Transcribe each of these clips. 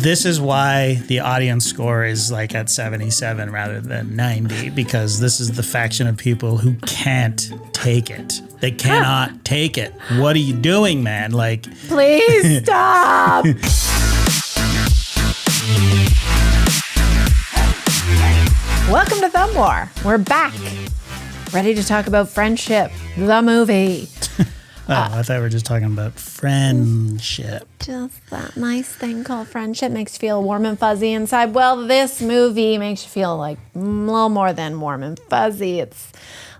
This is why the audience score is like at 77 rather than 90, because this is the faction of people who can't take it. They cannot take it. What are you doing, man? Like, please stop. Welcome to Thumb War. We're back, ready to talk about Friendship, the movie. I thought we were just talking about friendship. Just that nice thing called friendship makes you feel warm and fuzzy inside. Well, this movie makes you feel like a little more than warm and fuzzy. It's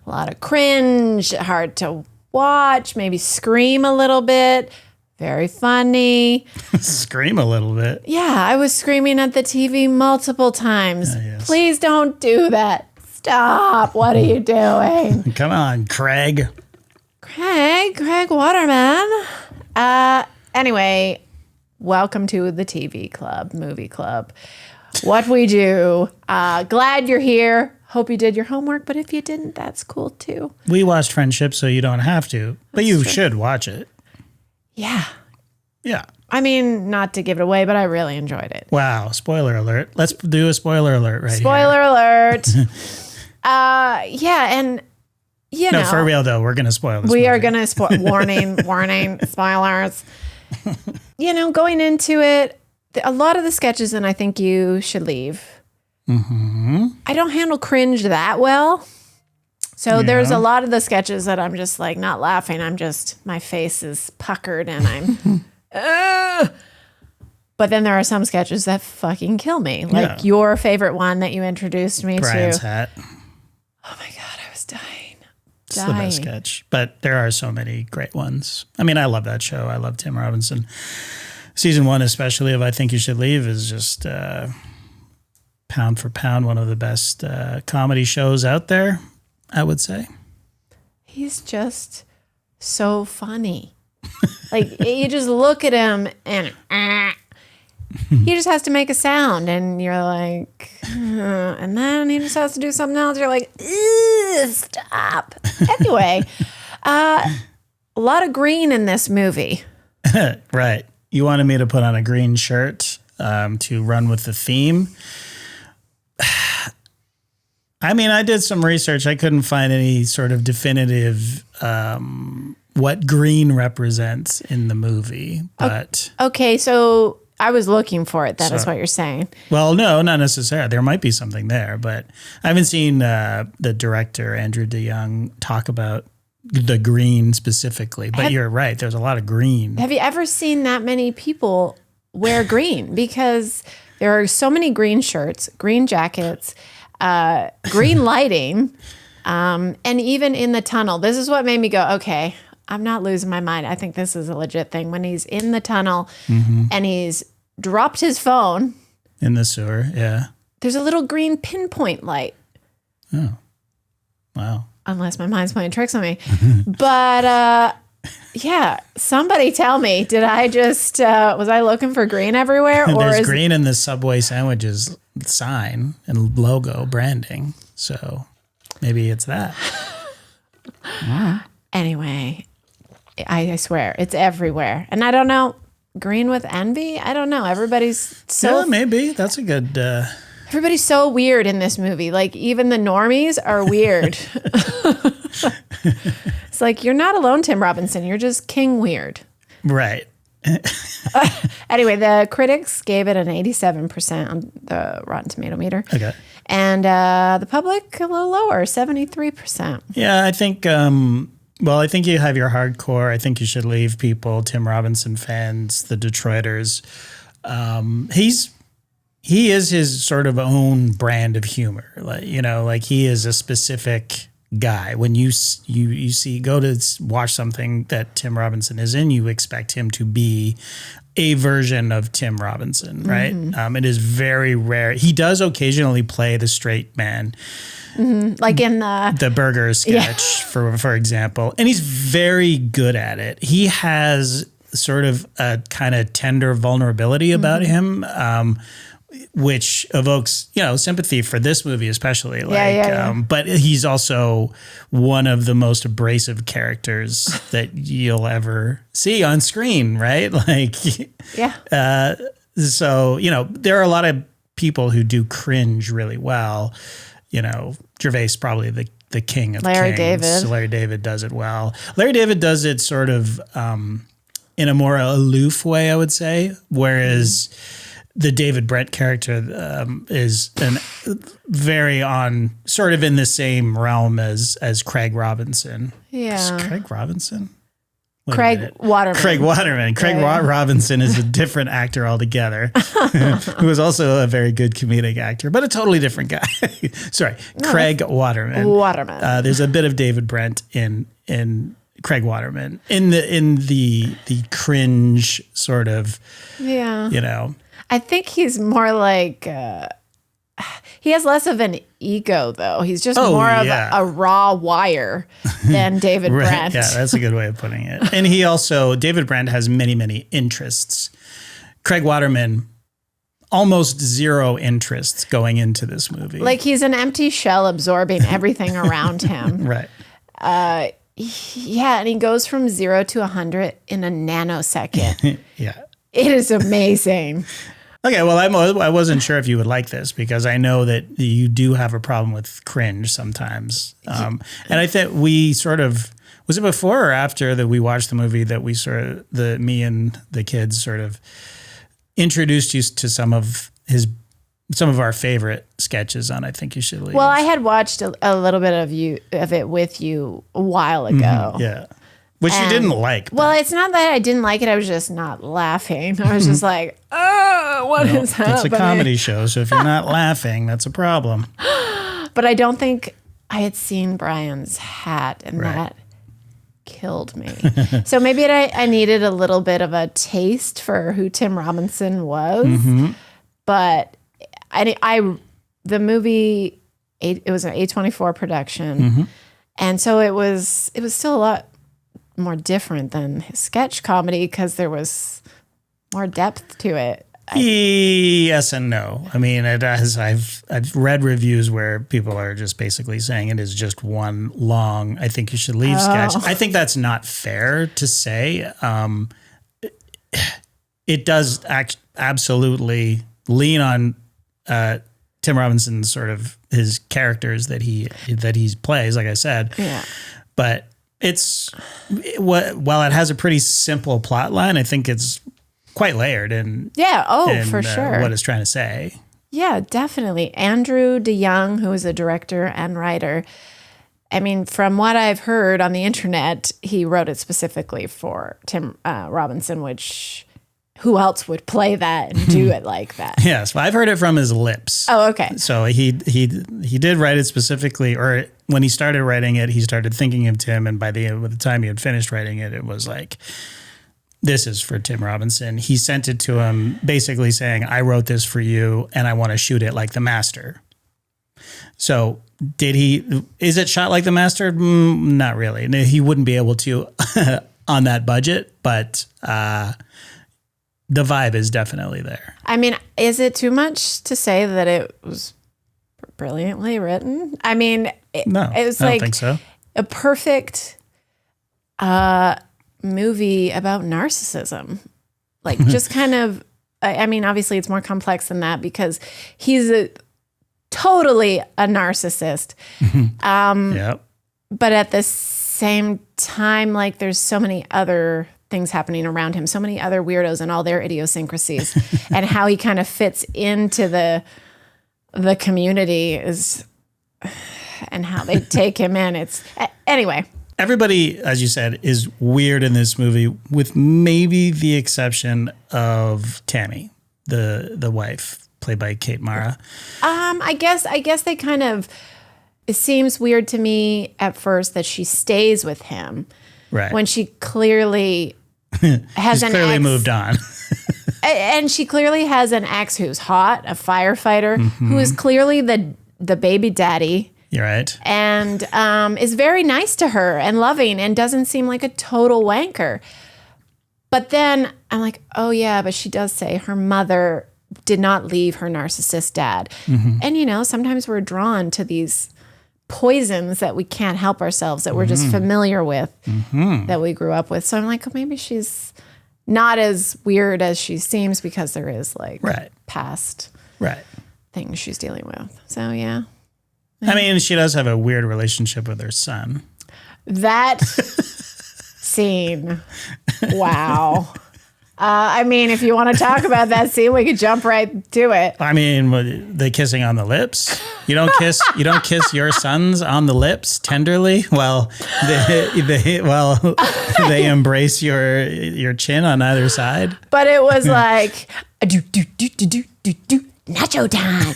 a lot of cringe, hard to watch, maybe scream a little bit. Very funny. Scream a little bit. Yeah, I was screaming at the TV multiple times. Yes. Please don't do that. Stop. What are you doing? Come on, Craig. Craig Waterman. Anyway, welcome to the TV club, movie club. What we do. Glad you're here. Hope you did your homework, but if you didn't, that's cool too. We watched Friendship, so you don't have to, but you should watch it. Yeah. Yeah. I mean, not to give it away, but I really enjoyed it. Wow. Spoiler alert. Let's do a spoiler alert right Spoiler here. alert. Yeah, and you know. No, for real though, we're going to spoil this We movie. are going to warning, spoilers. You know, going into it, a lot of the sketches, and I think you should leave. Mm-hmm. I don't handle cringe that well. So there's a lot of the sketches that I'm just like not laughing. I'm just, my face is puckered and I'm, But then there are some sketches that fucking kill me. Like your favorite one that you introduced me Brian's to. hat. Oh my God, I was dying. It's the best sketch, but there are so many great ones. I mean, I love that show. I love Tim Robinson. Season 1, especially of I Think You Should Leave, is just pound for pound one of the best comedy shows out there, I would say. He's just so funny. Like, you just look at him and he just has to make a sound and you're like, and then he just has to do something else. You're like, stop. Anyway, a lot of green in this movie. Right. You wanted me to put on a green shirt to run with the theme. I mean, I did some research. I couldn't find any sort of definitive what green represents in the movie. But okay, so I was looking for it. That is what you're saying. Well, no, not necessarily. There might be something there, but I haven't seen the director, Andrew DeYoung, talk about the green specifically. But you're right. There's a lot of green. Have you ever seen that many people wear green? Because there are so many green shirts, green jackets, green lighting, and even in the tunnel. This is what made me go, okay, I'm not losing my mind. I think this is a legit thing. When he's in the tunnel and he's dropped his phone. In the sewer, yeah. There's a little green pinpoint light. Oh, wow. Unless my mind's playing tricks on me. But yeah, somebody tell me, did I just, was I looking for green everywhere? Or There's is green in the Subway sandwiches sign and logo branding. So maybe it's that. Anyway, I swear it's everywhere. And I don't know, green with envy? I don't know. Everybody's so... Yeah, maybe. That's a good... Everybody's so weird in this movie. Like, even the normies are weird. It's like, you're not alone, Tim Robinson. You're just king weird. Right. Anyway, the critics gave it an 87% on the Rotten Tomato meter. Okay. And the public, a little lower, 73%. Yeah, I think... well, I think you have your hardcore. I think you should leave people, Tim Robinson fans, the Detroiters. He is his sort of own brand of humor. Like, you know, like he is a specific guy. When you go to watch something that Tim Robinson is in, you expect him to be a version of Tim Robinson, right? It is very rare. He does occasionally play the straight man. Like in the burger sketch, for example. And he's very good at it. He has sort of a kind of tender vulnerability about him, which evokes, you know, sympathy for this movie especially. But he's also one of the most abrasive characters that you'll ever see on screen, right? Like, So, there are a lot of people who do cringe really well. Gervais probably the king of Larry kings. David. Larry David does it well. Larry David does it sort of in a more aloof way, I would say, whereas the David Brent character is very on sort of in the same realm as Craig Robinson. Yeah. Is Craig Robinson? Craig Waterman. Craig Waterman. Craig Robinson is a different actor altogether, who is also a very good comedic actor, but a totally different guy. Sorry, Craig Waterman. Waterman. There's a bit of David Brent in Craig Waterman in the cringe sort of. Yeah. I think he's more like. He has less of an ego, though. He's just more of a raw wire than David Brent. Yeah, that's a good way of putting it. And David Brent has many, many interests. Craig Waterman, almost zero interests going into this movie. Like he's an empty shell absorbing everything around him. Right. Yeah, and he goes from 0 to 100 in a nanosecond. Yeah. It is amazing. Okay, well, I wasn't sure if you would like this because I know that you do have a problem with cringe sometimes. And I think we sort of, was it before or after that we watched the movie that we me and the kids sort of introduced you to some of our favorite sketches on I Think You Should Leave. Well, I had watched a little bit of it with you a while ago. Yeah. Which you didn't like. Well, it's not that I didn't like it. I was just not laughing. I was just like, oh, what is happening? It's a comedy show, so if you're not laughing, that's a problem. But I don't think I had seen Brian's hat, and that killed me. So maybe I needed a little bit of a taste for who Tim Robinson was. Mm-hmm. But the movie, it was an A24 production. Mm-hmm. And so it was still a lot more different than his sketch comedy because there was more depth to it. Yes and no. I mean, I've read reviews where people are just basically saying it is just one long I Think You Should Leave sketch. I think that's not fair to say. It does absolutely lean on Tim Robinson's sort of his characters that he plays, like I said. Yeah. But while it has a pretty simple plot line, I think it's quite layered in for sure what it's trying to say. Yeah, definitely. Andrew DeYoung, who is a director and writer, I mean, from what I've heard on the internet, he wrote it specifically for Tim Robinson, which who else would play that and do it like that? Yes, well, I've heard it from his lips. Oh, okay. So he did write it specifically, or when he started writing it, he started thinking of Tim, and by the time he had finished writing it, it was like, this is for Tim Robinson. He sent it to him basically saying, I wrote this for you, and I want to shoot it like the master. So is it shot like the master? Not really. He wouldn't be able to on that budget, but the vibe is definitely there. I mean, is it too much to say that it was brilliantly written? I mean, it was I like don't think so. A perfect movie about narcissism. Like just kind of, I mean, obviously it's more complex than that because he's totally a narcissist. Yep. But at the same time, like there's so many other things happening around him, so many other weirdos and all their idiosyncrasies and how he kind of fits into the community and how they take him in. It's anyway. Everybody, as you said, is weird in this movie with maybe the exception of Tammy, the wife played by Kate Mara. I guess they kind of, it seems weird to me at first that she stays with him. Right. When she clearly has She's clearly moved on. And she clearly has an ex who's hot, a firefighter, who is clearly the baby daddy. You're right. And is very nice to her and loving and doesn't seem like a total wanker. But then I'm like, oh yeah, but she does say her mother did not leave her narcissist dad. And sometimes we're drawn to these poisons that we can't help ourselves, that we're just familiar with, that we grew up with. So I'm like, oh, maybe she's not as weird as she seems because there is like past things she's dealing with. So, yeah. I mean, she does have a weird relationship with her son. That scene. Wow. I mean, if you want to talk about that scene, we could jump right to it. I mean, the kissing on the lips. You don't kiss your sons on the lips tenderly. Well, they embrace your chin on either side. But it was like nacho time.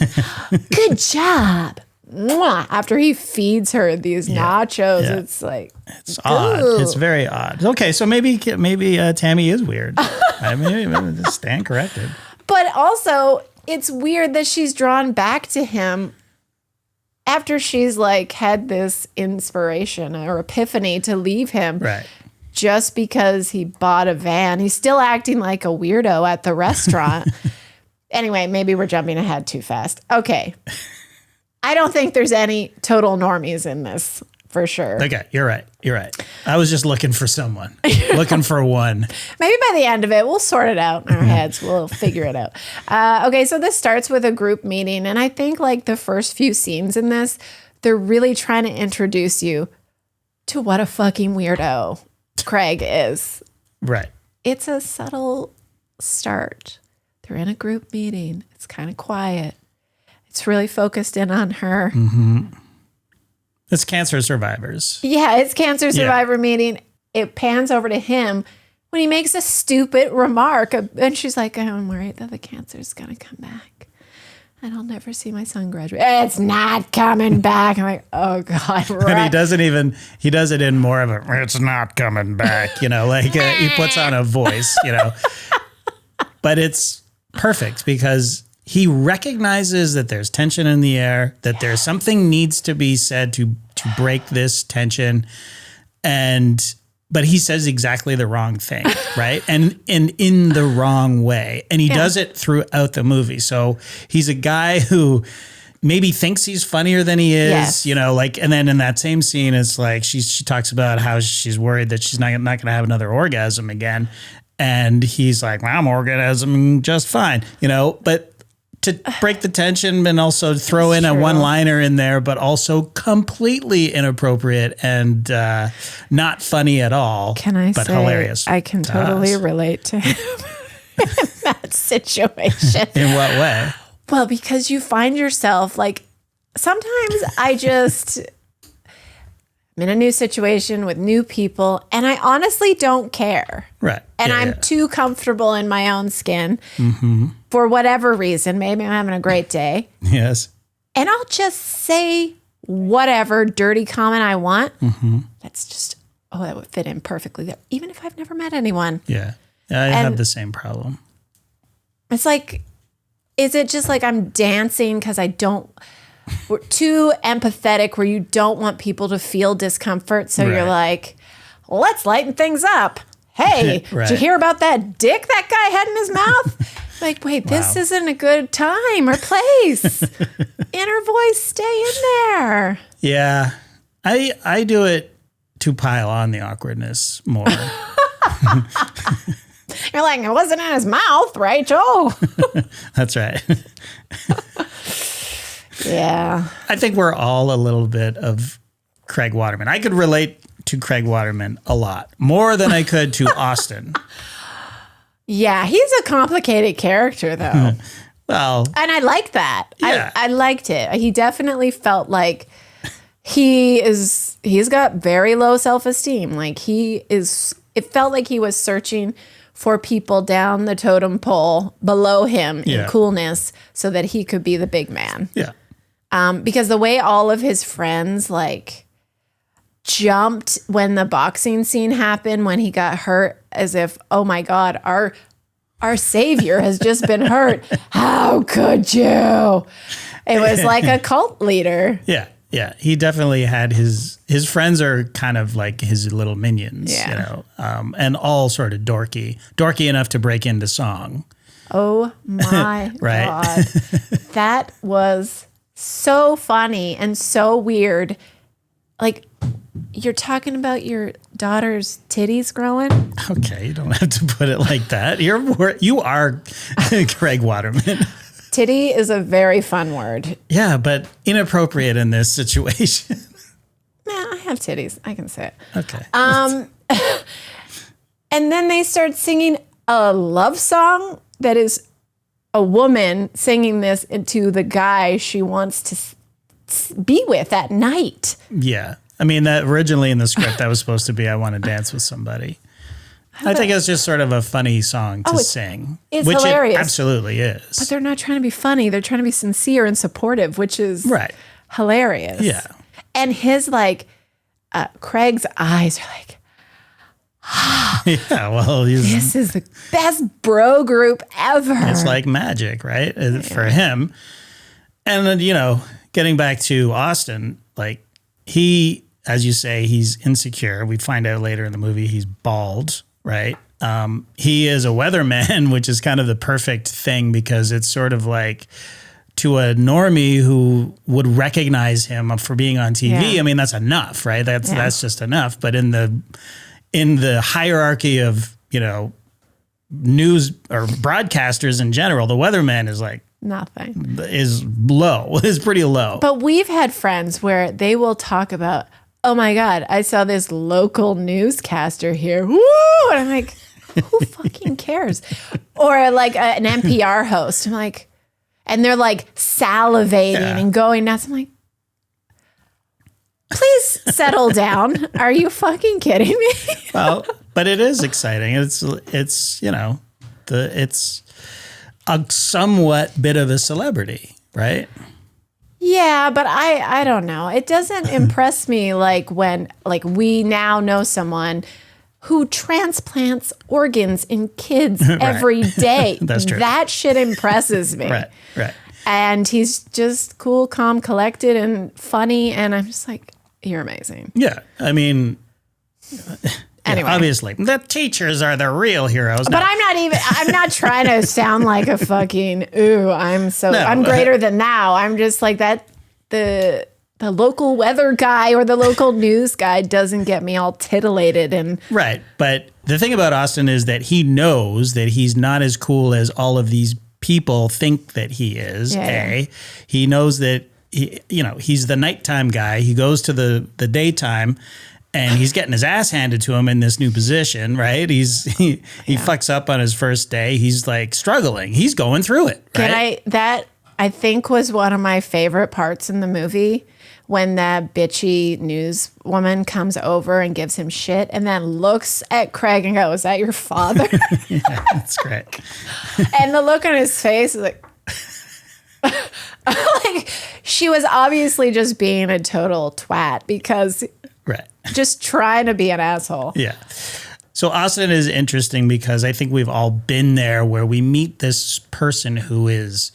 Good job. Mwah. After he feeds her these nachos, it's like it's odd. It's very odd. Okay, so maybe Tammy is weird. maybe stand corrected. But also, it's weird that she's drawn back to him after she's like had this inspiration or epiphany to leave him. Right. Just because he bought a van. He's still acting like a weirdo at the restaurant. Anyway, maybe we're jumping ahead too fast. Okay. I don't think there's any total normies in this, for sure. Okay, you're right. I was just looking for someone. Looking for one. Maybe by the end of it, we'll sort it out in our heads. We'll figure it out. Okay, so this starts with a group meeting. And I think like the first few scenes in this, they're really trying to introduce you to what a fucking weirdo Craig is. Right. It's a subtle start. They're in a group meeting. It's kind of quiet. It's really focused in on her. Mm-hmm. It's cancer survivors. Yeah, it's cancer survivor meeting. It pans over to him when he makes a stupid remark. And she's like, I'm worried that the cancer's going to come back. And I'll never see my son graduate. It's not coming back. I'm like, oh, God. Right. And he does it in more of a, it's not coming back, like he puts on a voice, But it's perfect because he recognizes that there's tension in the air, that there's something needs to be said to break this tension. But he says exactly the wrong thing, right? and in the wrong way. And he does it throughout the movie. So he's a guy who maybe thinks he's funnier than he is, and then in that same scene, it's like she talks about how she's worried that she's not going to have another orgasm again. And he's like, well, I'm orgasming just fine, but to break the tension and also throw in a one-liner in there, but also completely inappropriate and not funny at all. But hilarious. I can totally relate to him in that situation. In what way? Well, because you find yourself like, sometimes I'm in a new situation with new people, and I honestly don't care. Right. And I'm too comfortable in my own skin for whatever reason. Maybe I'm having a great day. Yes. And I'll just say whatever dirty comment I want. That's just, that would fit in perfectly there, even if I've never met anyone. Yeah. I have the same problem. It's like, is it just like I'm dancing because we're too empathetic where you don't want people to feel discomfort. So you're like, let's lighten things up. Hey, did you hear about that dick that guy had in his mouth? Like, wait, this isn't a good time or place. Inner voice, stay in there. Yeah. I do it to pile on the awkwardness more. You're like, it wasn't in his mouth, Rachel. That's right. Yeah. I think we're all a little bit of Craig Waterman. I could relate to Craig Waterman a lot, more than I could to Austin. Yeah, he's a complicated character, though. Well. And I like that. Yeah. I liked it. He definitely felt like he's got very low self-esteem. Like it felt like he was searching for people down the totem pole below him in coolness so that he could be the big man. Yeah. Because the way all of his friends like jumped when the boxing scene happened, when he got hurt, as if, oh my God, our savior has just been hurt. How could you? It was like a cult leader. Yeah. Yeah. He definitely had his friends are kind of like his little minions, and all sort of dorky enough to break into song. Oh my God. That was so funny and so weird. Like, You're talking about your daughter's titties growing? Okay, you don't have to put it like that. You are Craig Waterman. Titty is a very fun word. Yeah, but inappropriate in this situation. Nah, I have titties. I can say it. Okay. And then they start singing a love song that is a woman singing this to the guy she wants to be with at night. Yeah. I mean, that originally in the script, that was supposed to be I Want to Dance with Somebody. I think it's just sort of a funny song to sing. It's which hilarious. It absolutely is. But they're not trying to be funny. They're trying to be sincere and supportive, which is hilarious. Yeah. And his Craig's eyes are like, yeah, well, this is the best bro group ever. It's like magic, right? For him. And then, getting back to Austin, like he, as you say, he's insecure. We find out later in the movie he's bald, right? He is a weatherman, which is kind of the perfect thing because it's sort of like to a normie who would recognize him for being on TV. Yeah. I mean, that's enough, right? That's just enough. But in the hierarchy of, news or broadcasters in general, the weatherman is like nothing. Is low. Is pretty low. But we've had friends where they will talk about, oh my God, I saw this local newscaster here. Woo! And I'm like, who fucking cares? Or like an NPR host. I'm like, and they're like salivating and going nuts. I'm like, please settle down. Are you fucking kidding me? Well, but it is exciting. It's a somewhat bit of a celebrity, right? Yeah, but I don't know. It doesn't impress me like when we now know someone who transplants organs in kids every day. That's true. That shit impresses me. Right. And he's just cool, calm, collected, and funny. And I'm just like, you're amazing. Yeah. I mean, anyway. Obviously, the teachers are the real heroes. But I'm not trying to sound like a fucking, I'm greater than thou. I'm just like that. The local weather guy or the local news guy doesn't get me all titillated and right. But the thing about Austin is that he knows that he's not as cool as all of these people think that he is. He knows that he's the nighttime guy. He goes to the daytime and he's getting his ass handed to him in this new position, right? He fucks up on his first day. He's like struggling. He's going through it, right? That I think was one of my favorite parts in the movie when that bitchy news woman comes over and gives him shit and then looks at Craig and goes, "Is that your father?" Yeah, that's great. And the look on his face is like, like she was obviously just being a total twat because just trying to be an asshole. Yeah. So Austin is interesting because I think we've all been there where we meet this person who is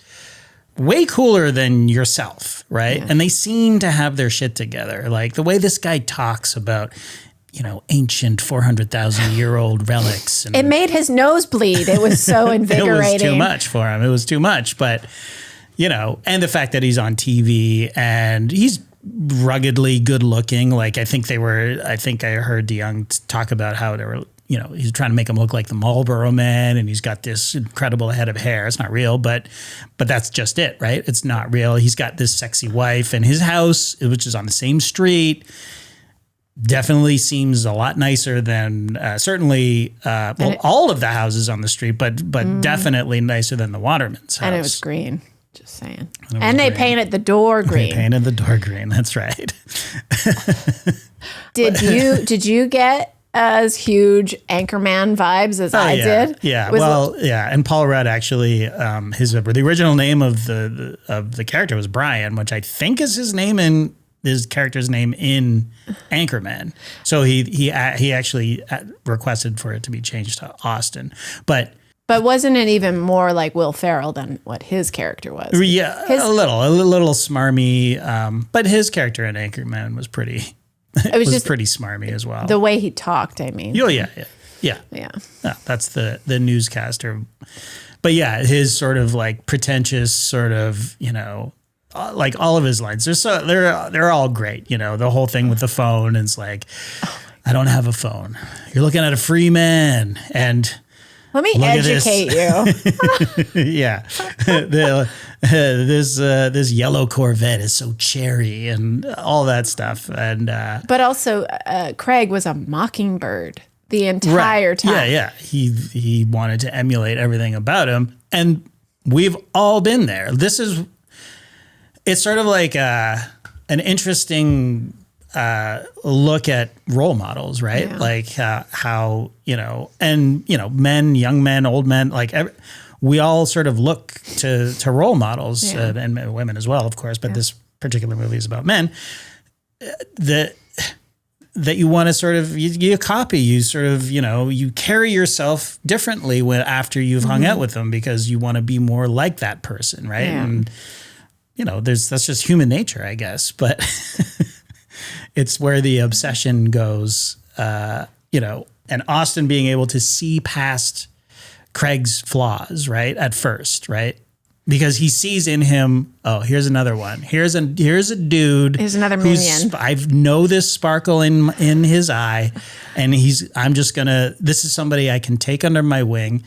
way cooler than yourself, right? Yeah. And they seem to have their shit together. Like the way this guy talks about, ancient 400,000-year-old relics. And it made his nose bleed. It was so invigorating. It was too much for him. It was too much. But, and the fact that he's on TV and he's ruggedly good looking. Like I think I heard DeYoung talk about how they were, he's trying to make him look like the Marlboro Man and he's got this incredible head of hair. It's not real, but that's just it, right? It's not real. He's got this sexy wife and his house, which is on the same street, definitely seems a lot nicer than all of the houses on the street, but definitely nicer than the Waterman's house. And it was green. Just saying. And they painted the door green. They painted the door green. That's right. Did you get as huge Anchorman vibes as I did? Yeah. And Paul Rudd actually, the original name of the character was Brian, which I think is his character's name in Anchorman. So he actually requested for it to be changed to Austin, But wasn't it even more like Will Ferrell than what his character was? Yeah, a little smarmy. But his character in Anchorman was pretty. It was just pretty smarmy as well. The way he talked, I mean. Oh yeah. That's the newscaster. But yeah, his sort of like pretentious sort of like all of his lines. They're all great. You know, the whole thing with the phone. It's like, I don't have a phone. You're looking at a free man, and let me educate you. Yeah, this yellow Corvette is so cherry, and all that stuff. And but also, Craig was a mockingbird the entire time. Yeah. He wanted to emulate everything about him, and we've all been there. It's sort of like an interesting look at role models, right? Yeah. Like how, men, young men, old men, like we all sort of look to role models and women as well, of course. But this particular movie is about men that you want to sort of, you copy, you sort of, you carry yourself differently after you've hung out with them because you want to be more like that person, right? Yeah. And, that's just human nature, I guess. But it's where the obsession goes, and Austin being able to see past Craig's flaws, right? At first, right? Because he sees in him, here's another one. Here's a dude. Here's another minion. I know this sparkle in his eye, and this is somebody I can take under my wing,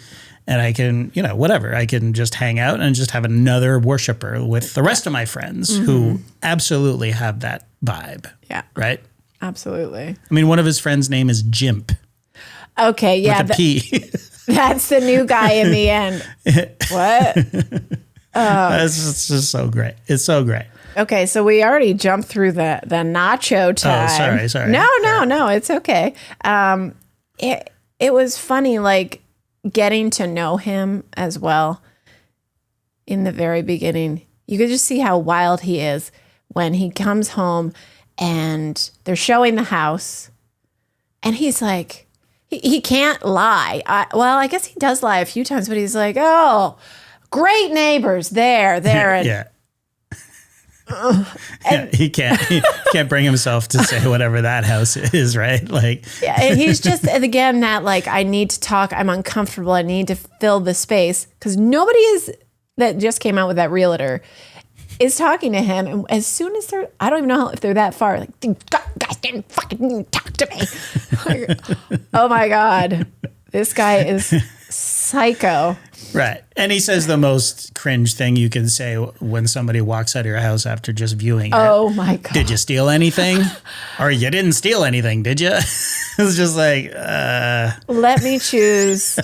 and I can, whatever. I can just hang out and just have another worshiper with the rest of my friends who absolutely have that vibe. Yeah. Right? Absolutely. I mean, one of his friends' name is Jimp. Okay, yeah. With a P. That's the new guy in the end. What? It's just so great. It's so great. Okay, so we already jumped through the nacho time. Oh, sorry. No, it's okay. It was funny, like, getting to know him as well in the very beginning. You could just see how wild he is when he comes home and they're showing the house, and he's like, he can't lie. I guess he does lie a few times, but he's like, oh, great neighbors there. And, yeah. He can't bring himself to say whatever that house is, right? Like, yeah, and he's just, again, that like, I need to talk, I'm uncomfortable, I need to fill the space, because nobody that just came out with that realtor is talking to him, and as soon as I don't even know if they're that far, like, guys didn't fucking talk to me. Like, oh my God, this guy is psycho. Right. And he says the most cringe thing you can say when somebody walks out of your house after just viewing it. Oh my God. Did you steal anything? Or you didn't steal anything, did you? It's just like, let me choose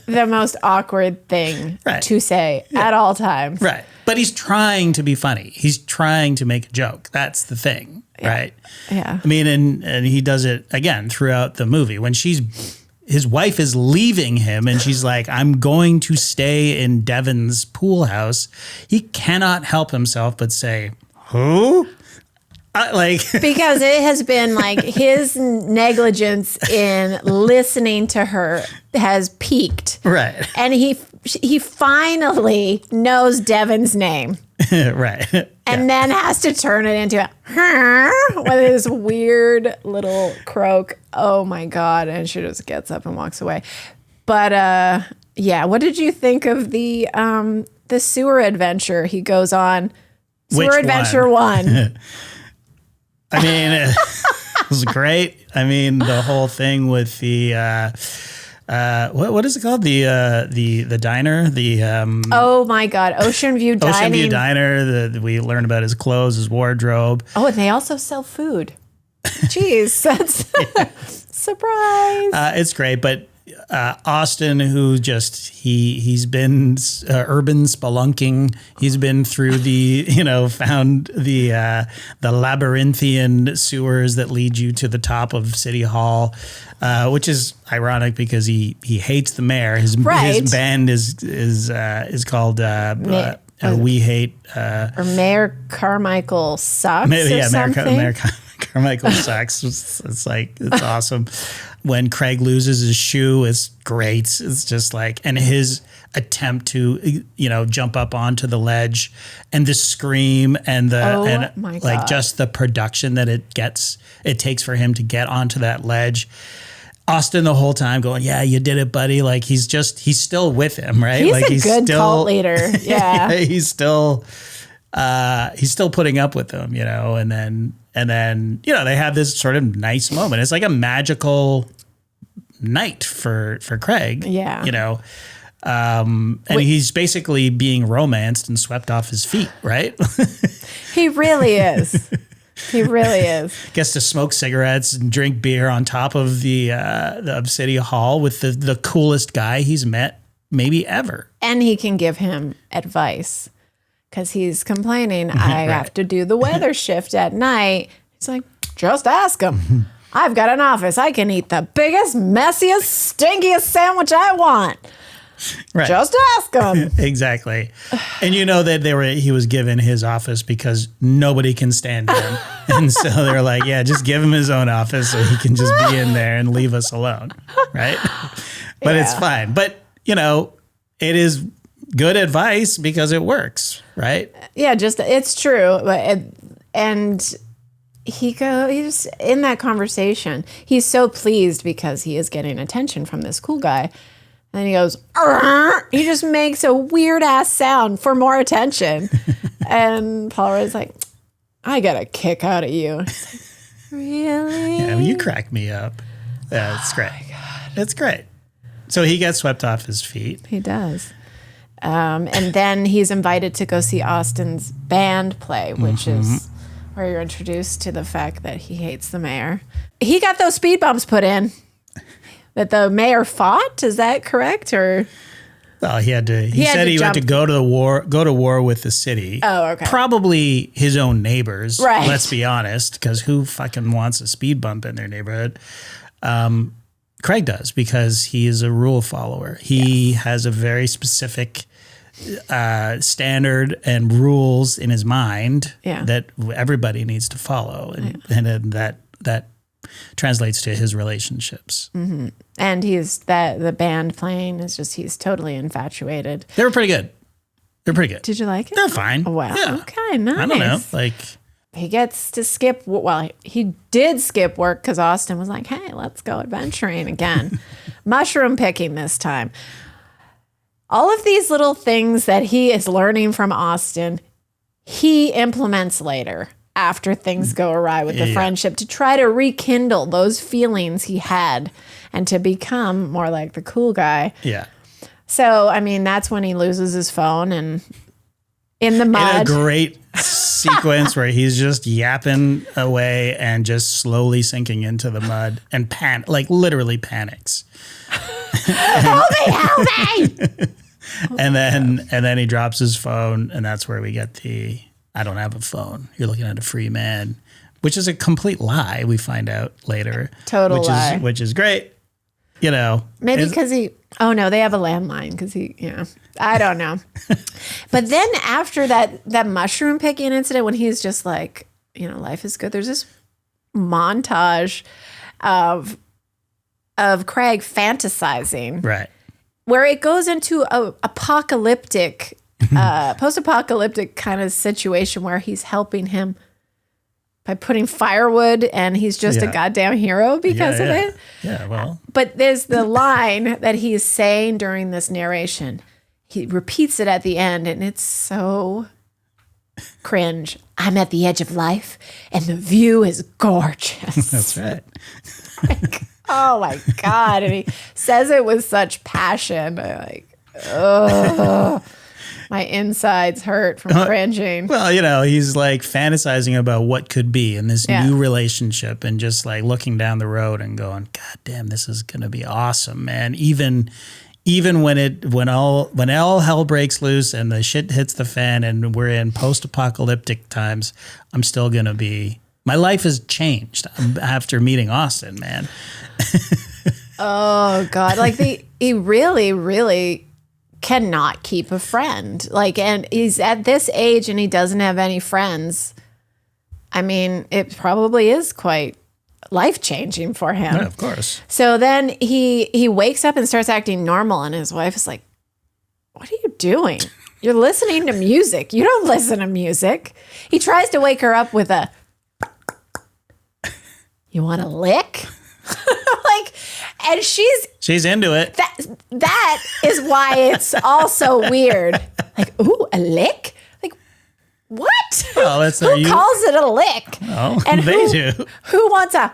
the most awkward thing to say at all times. Right. But he's trying to be funny. He's trying to make a joke. That's the thing, right? Yeah. I mean, and he does it, again, throughout the movie. When his wife is leaving him and she's like, I'm going to stay in Devin's pool house, he cannot help himself but say, who? Because it has been like his negligence in listening to her has peaked. Right. And he finally knows Devin's name. Right. And then has to turn it into with his weird little croak. Oh my God. And she just gets up and walks away. But what did you think of the sewer adventure he goes on? Sewer Adventure 1. I mean, it was great. I mean, the whole thing with the what is it called? The diner. Oh my God, Ocean View Dining. Ocean View Diner. We learn about his clothes, his wardrobe. Oh, and they also sell food. Jeez, that's surprise. It's great, but Austin, who he's been urban spelunking. He's been through found the labyrinthian sewers that lead you to the top of City Hall, which is ironic because he hates the mayor. His band is called We Hate or Mayor Carmichael Sucks. Mayor Carmichael Sucks. It's awesome. When Craig loses his shoe, it's great. It's just like, and his attempt to, jump up onto the ledge and the scream and just the production that it takes for him to get onto that ledge. Austin the whole time going, yeah, you did it, buddy. Like he's still with him, right? He's a good cult leader. Yeah. He's still he's still putting up with them, you know, and then, you know, they have this sort of nice moment. It's like a magical night for Craig, Yeah. you know, and he's basically being romanced and swept off his feet, right? He really is. He really is. Gets to smoke cigarettes and drink beer on top of the Obsidian Hall with the coolest guy he's met maybe ever. And he can give him advice because he's complaining, I have to do the weather shift at night. He's like, just ask him. I've got an office. I can eat the biggest, messiest, stinkiest sandwich I want. Right. Just ask him. Exactly. And you know that he was given his office because nobody can stand him. And so they're like, yeah, just give him his own office so he can just be in there and leave us alone. Right. But it's fine. But, you know, it is good advice because it works. Right. Yeah, it's true. And he's in that conversation. He's so pleased because he is getting attention from this cool guy. And he goes, "Arr!" He just makes a weird ass sound for more attention. And Paul Rudd's like, I get a kick out of you. Like, really? Yeah, you crack me up. Yeah, it's great. My God. It's great. So he gets swept off his feet. He does. And then he's invited to go see Austin's band play, which is where you're introduced to the fact that he hates the mayor. He got those speed bumps put in. That the mayor fought? Is that correct? Or well, he said he had to go to war with the city. Oh, okay. Probably his own neighbors. Right. Let's be honest, because who fucking wants a speed bump in their neighborhood? Craig does because he is a rule follower. He has a very specific standard and rules in his mind that everybody needs to follow, and that translates to his relationships. Mm-hmm. And the band playing is just, he's totally infatuated. They were pretty good. They're pretty good. Did you like it? They're fine. Oh, wow. Yeah. Okay, nice. I don't know. Like, he gets to skip, well, he did skip work because Austin was like, hey, let's go adventuring again. Mushroom picking this time. All of these little things that he is learning from Austin, he implements later after things go awry with the friendship to try to rekindle those feelings he had and to become more like the cool guy. Yeah. So, I mean, that's when he loses his phone and in the mud. In a great sequence where he's just yapping away and just slowly sinking into the mud and literally panics. Help me! And then he drops his phone, and that's where we get the I don't have a phone. You're looking at a free man, which is a complete lie. We find out later. Total lie. Which is great. You know. Maybe because they have a landline because I don't know. But then after that mushroom picking incident, when he's just like, life is good. There's this montage of Craig fantasizing. Right. Where it goes into a apocalyptic post-apocalyptic kind of situation where he's helping him by putting firewood, and he's just a goddamn hero because of it. Yeah, well. But there's the line that he's saying during this narration. He repeats it at the end, and it's so cringe. I'm at the edge of life, and the view is gorgeous. That's right. Oh, my God. And he says it with such passion. Ugh. My insides hurt from cringing. Well, he's like fantasizing about what could be in this new relationship and just like looking down the road and going, God damn, this is going to be awesome, man. Even when all hell breaks loose and the shit hits the fan and we're in post-apocalyptic times, I'm still going to be, my life has changed after meeting Austin, man. Oh, God. Like he really, really cannot keep a friend. And he's at this age and he doesn't have any friends. I mean, it probably is quite life-changing for him. Yeah, of course. So then he wakes up and starts acting normal, and his wife is like, what are you doing? You're listening to music. You don't listen to music. He tries to wake her up with a, you want a lick? And she's into it. That is why it's also weird. Like, ooh, a lick? Like, What? Oh, that's who calls it a lick? Oh, and they do. Who wants a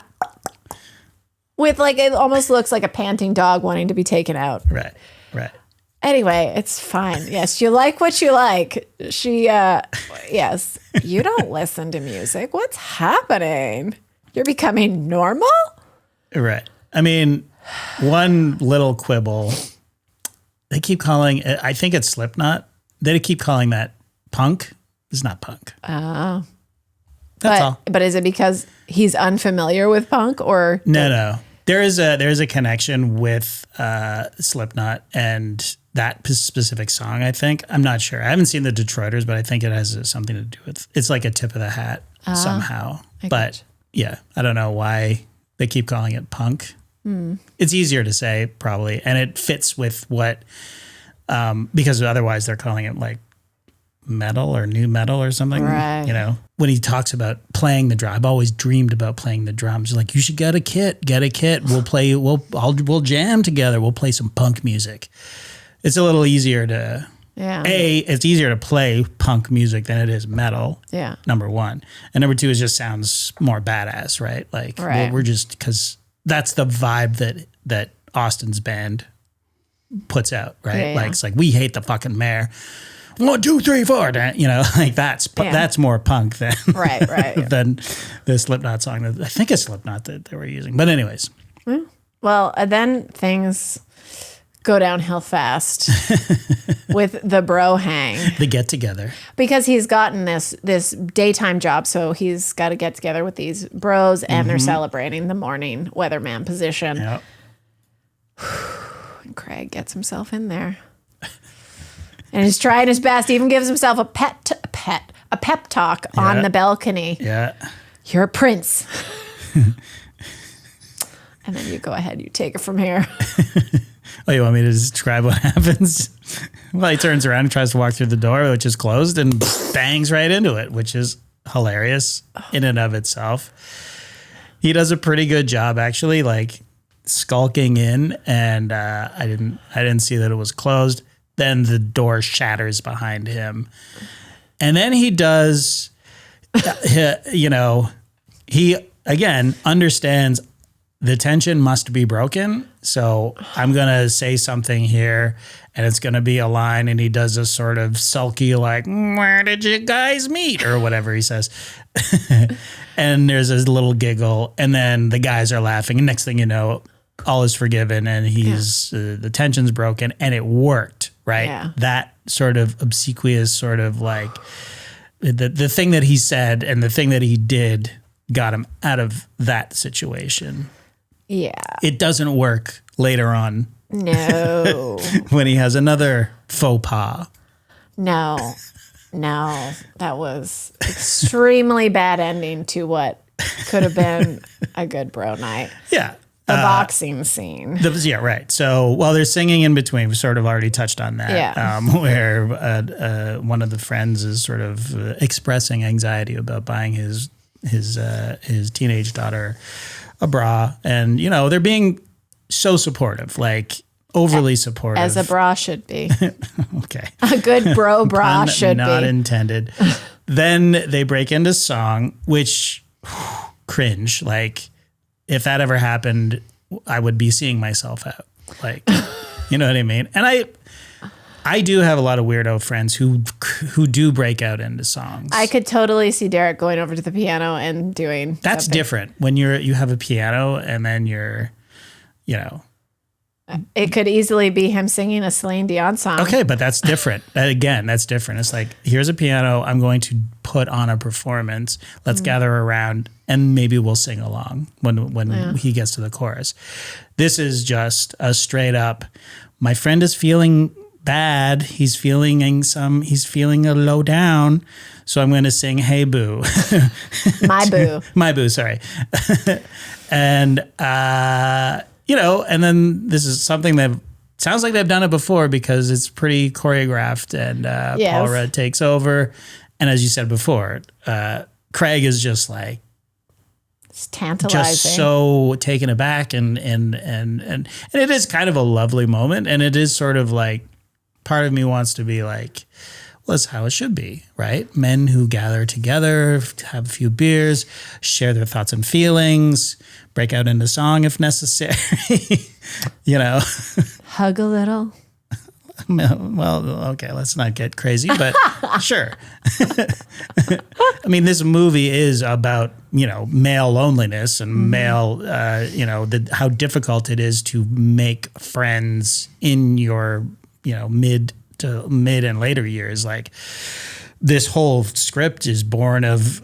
with like it almost looks like a panting dog wanting to be taken out. Right. Anyway, it's fine. Yes, you like what you like. Yes, you don't listen to music. What's happening? You're becoming normal? Right. I mean, one little quibble. They keep calling, I think it's Slipknot. They keep calling that punk. It's not punk. Oh. That's all. But is it because he's unfamiliar with punk or? No. There is a connection with Slipknot and that specific song, I think. I'm not sure. I haven't seen the Detroiters, but I think it has something to do with, it's like a tip of the hat somehow. But yeah, I don't know why they keep calling it punk. It's easier to say probably. And it fits with what, because otherwise they're calling it like metal or new metal or something. Right. You know, when he talks about playing the drum, I've always dreamed about playing the drums. Like, you should get a kit. We'll jam together. We'll play some punk music. It's a little easier to, it's easier to play punk music than it is metal. Yeah. Number one. And number two, it just sounds more badass, right? Like we're just, because that's the vibe that Austin's band puts out, right? Like, it's like, we hate the fucking mayor. 1, 2, 3, 4. You know, like that's more punk than than the Slipknot song. I think it's Slipknot that they were using. But anyways. Well, then things go downhill fast with the bro hang. The get together. Because he's gotten this daytime job, so he's got to get together with these bros, and they're celebrating the morning weatherman position. Yep. And Craig gets himself in there. And he's trying his best. He even gives himself a pep talk on the balcony. Yeah. You're a prince. And then you go ahead, you take it from here. Oh, you want me to describe what happens? Well, he turns around and tries to walk through the door, which is closed, and bangs right into it, which is hilarious in and of itself. He does a pretty good job, actually, like skulking in, and I didn't see that it was closed. Then the door shatters behind him, and then he does, he again understands the tension must be broken. So I'm going to say something here, and it's going to be a line, and he does a sort of sulky, like, where did you guys meet? Or whatever he says. And there's a little giggle, and then the guys are laughing. And next thing you know, all is forgiven, and he's the tension's broken, and it worked, right? Yeah. That sort of obsequious sort of like the thing that he said and the thing that he did got him out of that situation. Yeah. It doesn't work later on. No. When he has another faux pas. No. That was extremely bad ending to what could have been a good bro night. Yeah. The boxing scene. Right. So while they're singing in between, we sort of already touched on that. Yeah. Where one of the friends is sort of expressing anxiety about buying his teenage daughter a bra, and they're being so supportive, like overly supportive, as a bra should be. Okay, a good bro bra should not be. Not intended. Then they break into song, which cringe. Like, if that ever happened, I would be seeing myself out. Like, you know what I mean? And I do have a lot of weirdo friends who do break out into songs. I could totally see Derek going over to the piano and doing That's something. different when you have a piano and then you're. It could easily be him singing a Celine Dion song. Okay, but that's different. Again, that's different. It's like, here's a piano. I'm going to put on a performance. Let's gather around and maybe we'll sing along when he gets to the chorus. This is just a straight up, my friend is feeling bad. He's feeling a low down. So I'm going to sing, Hey Boo. My boo. My boo, sorry. And, and then this is something that sounds like they've done it before because it's pretty choreographed, and Paul Rudd takes over. And as you said before, Craig is just like, it's tantalizing. Just so taken aback, and it is kind of a lovely moment, and it is sort of like, part of me wants to be like, well, that's how it should be, right? Men who gather together, have a few beers, share their thoughts and feelings, break out into song if necessary, you know. Hug a little. Well, okay, let's not get crazy, but sure. I mean, this movie is about, male loneliness and male, how difficult it is to make friends in your, mid and later years. Like, this whole script is born of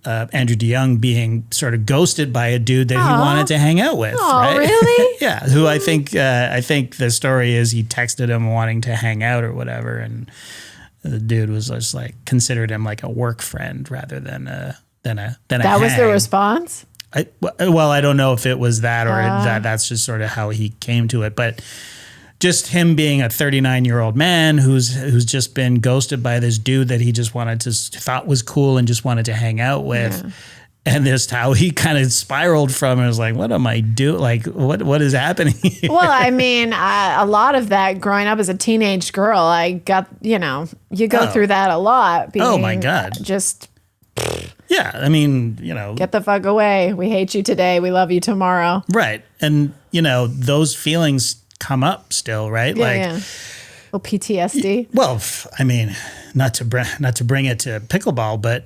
Andrew DeYoung being sort of ghosted by a dude that he wanted to hang out with. Oh, right? really? Yeah. Who I think the story is he texted him wanting to hang out or whatever, and the dude was just like considered him like a work friend rather than a That was the response? I don't know if it was that or that's just sort of how he came to it, but just him being a 39-year-old man who's just been ghosted by this dude that he just thought was cool and just wanted to hang out with. Yeah. And just how he kind of spiraled from it. I was like, what am I doing? Like, what is happening here? Well, I mean, a lot of that growing up as a teenage girl, I got, you go through that a lot. Oh my God. Just. Yeah. I mean, Get the fuck away. We hate you today. We love you tomorrow. Right. And, those feelings come up still, right? Yeah. Well, PTSD. Well, I mean, not to bring it to pickleball, but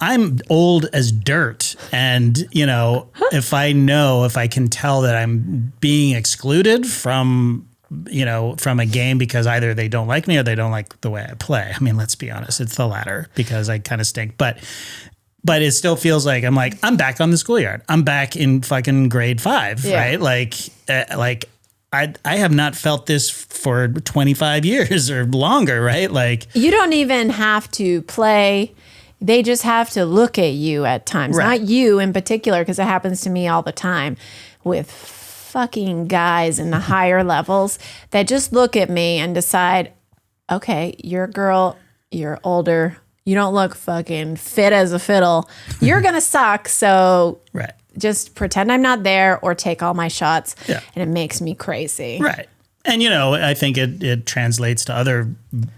I'm old as dirt, and if I can tell that I'm being excluded from a game because either they don't like me or they don't like the way I play. I mean, let's be honest, it's the latter because I kind of stink, but it still feels like I'm back on the schoolyard. I'm back in fucking grade 5, right? Like I have not felt this for 25 years or longer, right? Like, you don't even have to play. They just have to look at you at times. Right. Not you in particular, because it happens to me all the time with fucking guys in the higher levels that just look at me and decide, okay, you're a girl, you're older, you don't look fucking fit as a fiddle. You're going to suck, so... Right. Just pretend I'm not there or take all my shots. Yeah. And it makes me crazy. Right. And, I think it translates to other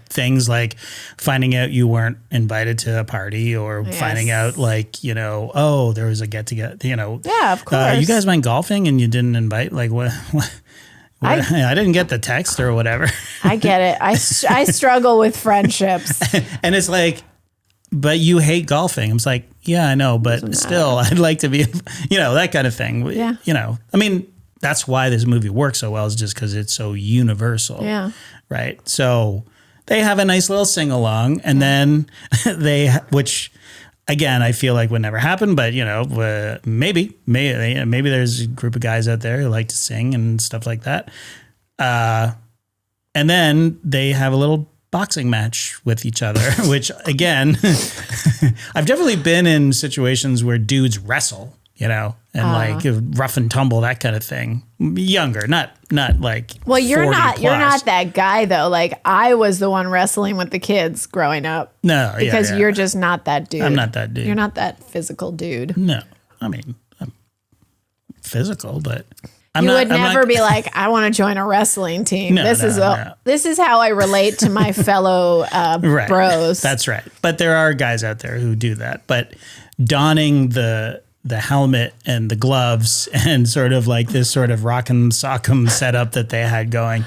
things like finding out you weren't invited to a party or finding out like, there was a get together, Yeah, of course. You guys went golfing and you didn't invite, like what I didn't get the text or whatever. I get it. I struggle with friendships. And it's like, but you hate golfing. I'm like, yeah, I know, but still, I'd like to be, that kind of thing. Yeah. I mean, that's why this movie works so well, is just because it's so universal. Yeah. Right. So they have a nice little sing along, and then which again, I feel like would never happen, but maybe there's a group of guys out there who like to sing and stuff like that. And then they have a little boxing match with each other, which again, I've definitely been in situations where dudes wrestle, and like rough and tumble, that kind of thing. Younger, not like. Well, you're not that guy though. Like, I was the one wrestling with the kids growing up. No, because you're just not that dude. I'm not that dude. You're not that physical dude. No, I mean, I'm physical, but. You would never be like, I want to join a wrestling team. No. This is how I relate to my fellow right. bros. That's right. But there are guys out there who do that. But donning the helmet and the gloves and sort of like this sort of rock'em sock'em setup that they had going,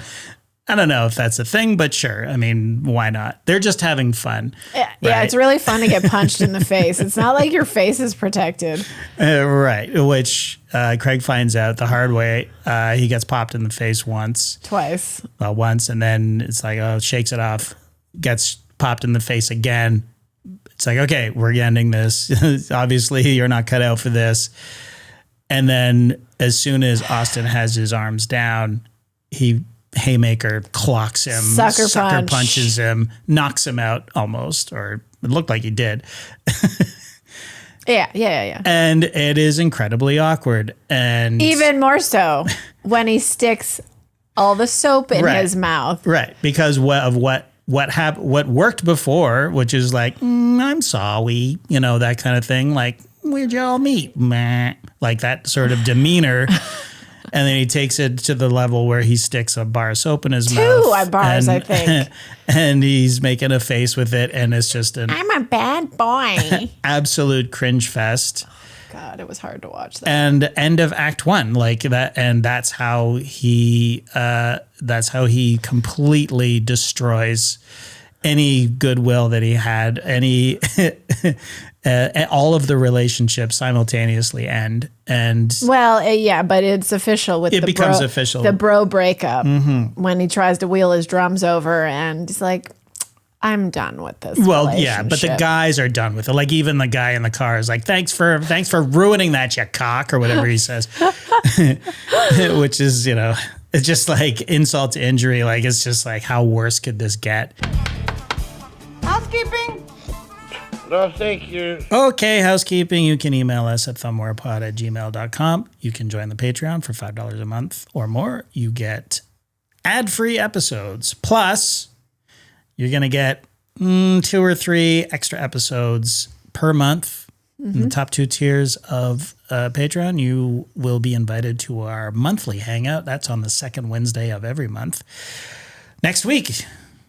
I don't know if that's a thing, but sure. I mean, why not? They're just having fun. Yeah, right? It's really fun to get punched in the face. It's not like your face is protected. Right. Which Craig finds out the hard way. He gets popped in the face once. Twice. Well, once. And then it's like, shakes it off. Gets popped in the face again. It's like, okay, we're ending this. Obviously, you're not cut out for this. And then as soon as Austin has his arms down, he... haymaker clocks him, sucker punches him, knocks him out almost, or it looked like he did. Yeah. And it is incredibly awkward, and even more so when he sticks all the soap in his mouth. Right, because what worked before, which is like, I'm sorry, that kind of thing. Like, where'd y'all meet? Meh. Like that sort of demeanor. And then he takes it to the level where he sticks a bar of soap in his mouth. 2 bars, I think. And he's making a face with it, and it's just an I'm a bad boy. absolute cringe fest. God, it was hard to watch that. And end of Act 1, like that, and that's how he completely destroys any goodwill that he had, any all of the relationships simultaneously end. And yeah, but it's official with the bro breakup when he tries to wheel his drums over, and he's like, I'm done with this. Well, yeah, but the guys are done with it. Like even the guy in the car is like, thanks for ruining that, you cock, or whatever he says, which is, it's just like insult to injury. Like, it's just like, how worse could this get? Housekeeping? No, thank you. Okay, housekeeping. You can email us at thumbwarepod@gmail.com. You can join the Patreon for $5 a month or more. You get ad-free episodes. Plus, you're going to get 2 or 3 extra episodes per month. In the top 2 tiers of Patreon, you will be invited to our monthly hangout. That's on the second Wednesday of every month. Next week.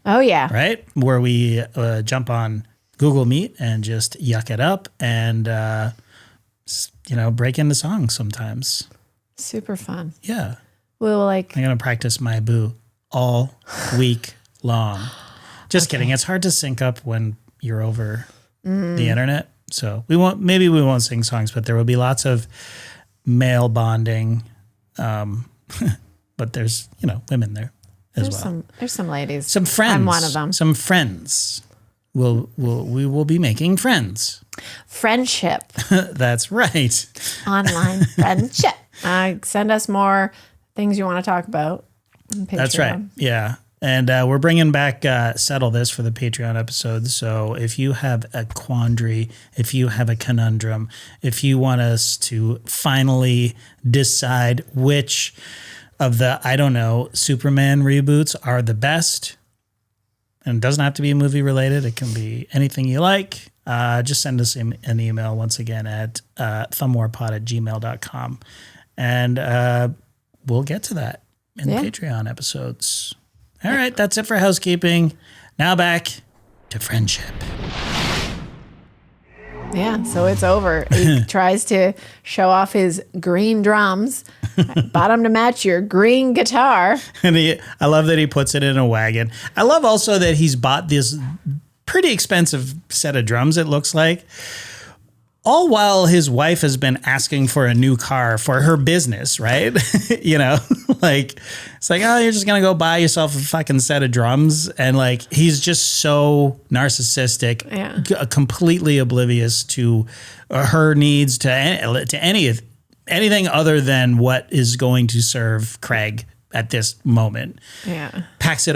Oh, yeah. Right? Where we jump on Google Meet and just yuck it up and, break into songs sometimes. Super fun. Yeah. We'll I'm going to practice my boo all week long. Just kidding. It's hard to sync up when you're over the internet. So we won't sing songs, but there will be lots of male bonding. But there's, women there as well. There's some ladies. Some friends. I'm one of them. Some friends. We will be making friends. Friendship. That's right. Online friendship. Send us more things you want to talk about. That's right. Yeah. And we're bringing back Settle This for the Patreon episodes. So if you have a quandary, if you have a conundrum, if you want us to finally decide which of the, Superman reboots are the best, and it doesn't have to be movie related. It can be anything you like. Just send us an email once again at thumbwarepod@gmail.com. And we'll get to that in the Patreon episodes. All right, that's it for housekeeping. Now back to friendship. Yeah, so it's over. He tries to show off his green drums, bottom to match your green guitar. And I love that he puts it in a wagon. I love also that he's bought this pretty expensive set of drums, it looks like. All while his wife has been asking for a new car for her business, right? It's like, oh, you're just going to go buy yourself a fucking set of drums. And he's just so narcissistic, completely oblivious to her needs, to anything other than what is going to serve Craig at this moment. Yeah. Packs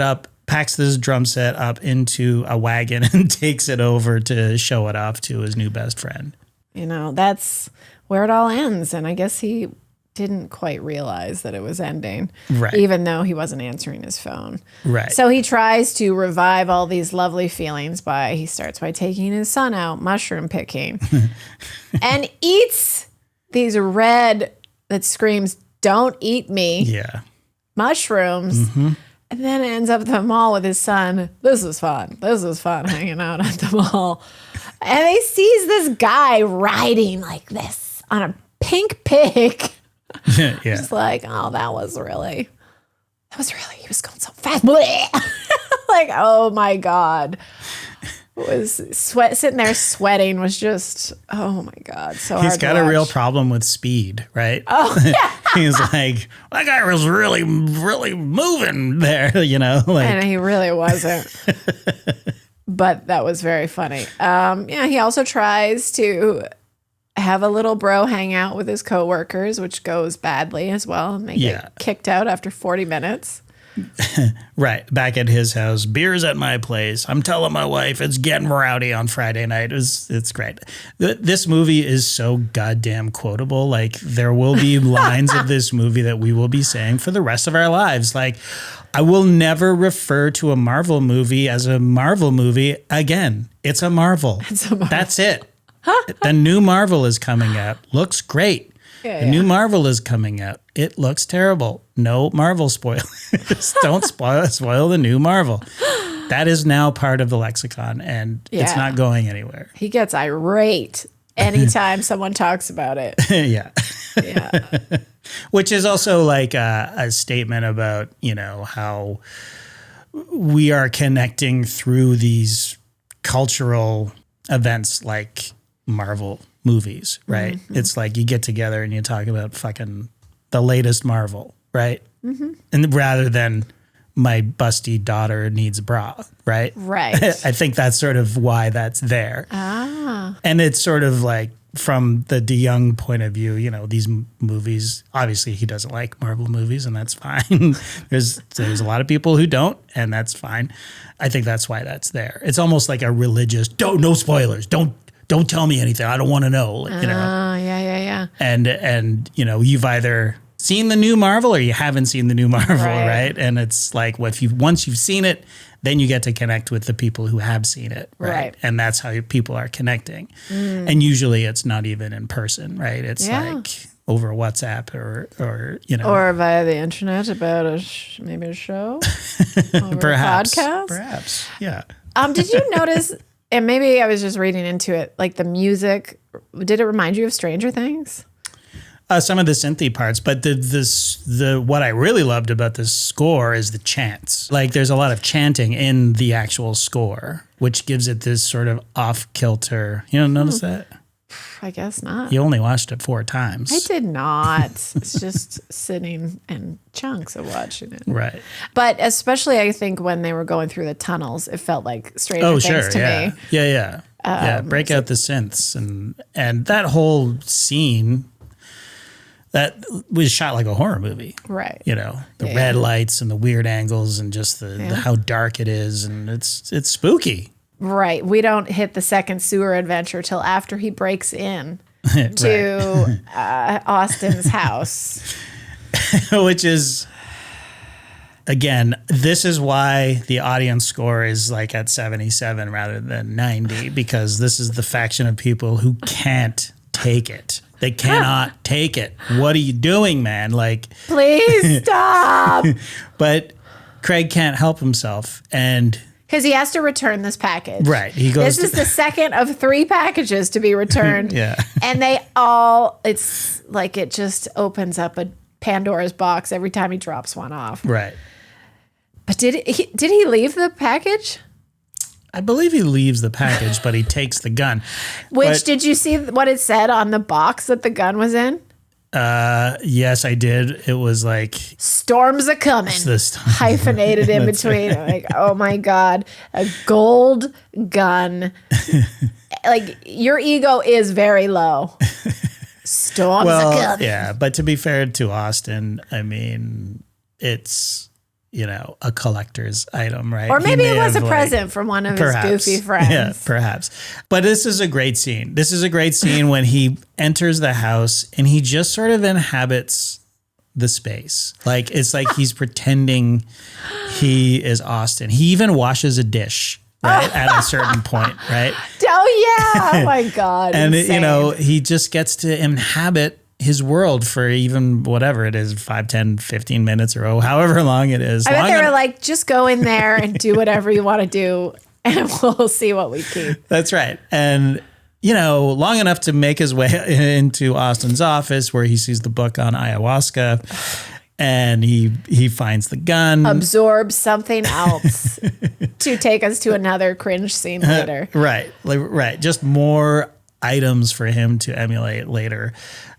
this drum set up into a wagon and takes it over to show it off to his new best friend. That's where it all ends. And I guess he didn't quite realize that it was ending, right? Even though he wasn't answering his phone. Right. So he tries to revive all these lovely feelings he starts by taking his son out mushroom picking and eats these red that screams, "Don't eat me." Yeah. Mushrooms. And then ends up at the mall with his son. This was fun hanging out at the mall. And he sees this guy riding like this on a pink pig. Yeah. Just like, oh, he was going so fast. Like, oh my God. Sitting there sweating was just, oh my God, so hard to watch. He's got a real problem with speed, right? Oh, yeah. He's like, that guy was really, really moving there, And he really wasn't. But that was very funny. He also tries to have a little bro hangout with his coworkers, which goes badly as well. And they get kicked out after 40 minutes. Right. Back at his house. Beer's at my place. I'm telling my wife it's getting rowdy on Friday night. It's great. This movie is so goddamn quotable. There will be lines of this movie that we will be saying for the rest of our lives. I will never refer to a Marvel movie as a Marvel movie again. It's a Marvel. That's it. The new Marvel is coming out. Looks great. The new Marvel is coming out. It looks terrible. No Marvel spoilers. Don't spoil the new Marvel. That is now part of the lexicon, and it's not going anywhere. He gets irate anytime someone talks about it. Yeah. Yeah. Which is also like a statement about, how we are connecting through these cultural events like Marvel movies, right? Mm-hmm. It's like you get together and you talk about fucking the latest Marvel, right? Mm-hmm. And rather than my busty daughter needs a bra, right? Right. I think that's sort of why that's there. Ah. And it's sort of like from the DeYoung point of view, these movies, obviously he doesn't like Marvel movies, and that's fine. There's a lot of people who don't, and that's fine. I think that's why that's there. It's almost like a religious, no spoilers. Don't tell me anything. I don't want to know. Yeah. And you've either seen the new Marvel or you haven't seen the new Marvel, right? And it's like, once you've seen it, then you get to connect with the people who have seen it, right? And that's how people are connecting. And usually it's not even in person, right? It's like over WhatsApp or or via the internet about maybe a show, over perhaps, a podcast, perhaps, yeah. Did you notice? And maybe I was just reading into it. Like the music, did it remind you of Stranger Things? Some of the synthy parts, but what I really loved about this score is the chants. Like there's a lot of chanting in the actual score, which gives it this sort of off kilter. You don't notice that? I guess not. You only watched it 4 times. I did not. It's just sitting in chunks of watching it. Right. But especially I think when they were going through the tunnels, it felt like Stranger Things to me. Yeah. Break out the synths and that whole scene. That was shot like a horror movie. Right. The red lights and the weird angles and just the how dark it is. And it's spooky. Right. We don't hit the second sewer adventure till after he breaks in to Austin's house. Which is, again, this is why the audience score is like at 77 rather than 90, because this is the faction of people who can't take it. They cannot take it. What are you doing, man? Like, please stop. But Craig can't help himself, and because he has to return this package. Right. He goes. This is the second of 3 packages to be returned. Yeah. And it's like it just opens up a Pandora's box every time he drops one off. Right. But did he leave the package? I believe he leaves the package, but he takes the gun. Did you see what it said on the box that the gun was in? Yes, I did. It was like storms a coming. Hyphenated in between. Like, oh my God, a gold gun. Like your ego is very low. Storms a coming. Yeah, but to be fair to Austin, I mean, it's a collector's item, right? Or maybe it was a present from one of his goofy friends. Yeah, perhaps. But this is a great scene. This is a great scene when he enters the house and he just sort of inhabits the space. Like, it's like he's pretending he is Austin. He even washes a dish, right? At a certain point, right? Oh, yeah. Oh, my God. And, insane. he just gets to inhabit his world for even whatever it is, 5, 10, 15 minutes or however long it is. I bet they were like, just go in there and do whatever you want to do and we'll see what we keep. That's right. And, long enough to make his way into Austin's office where he sees the book on ayahuasca and he finds the gun. Absorbs something else to take us to another cringe scene later. Right. Just more items for him to emulate later.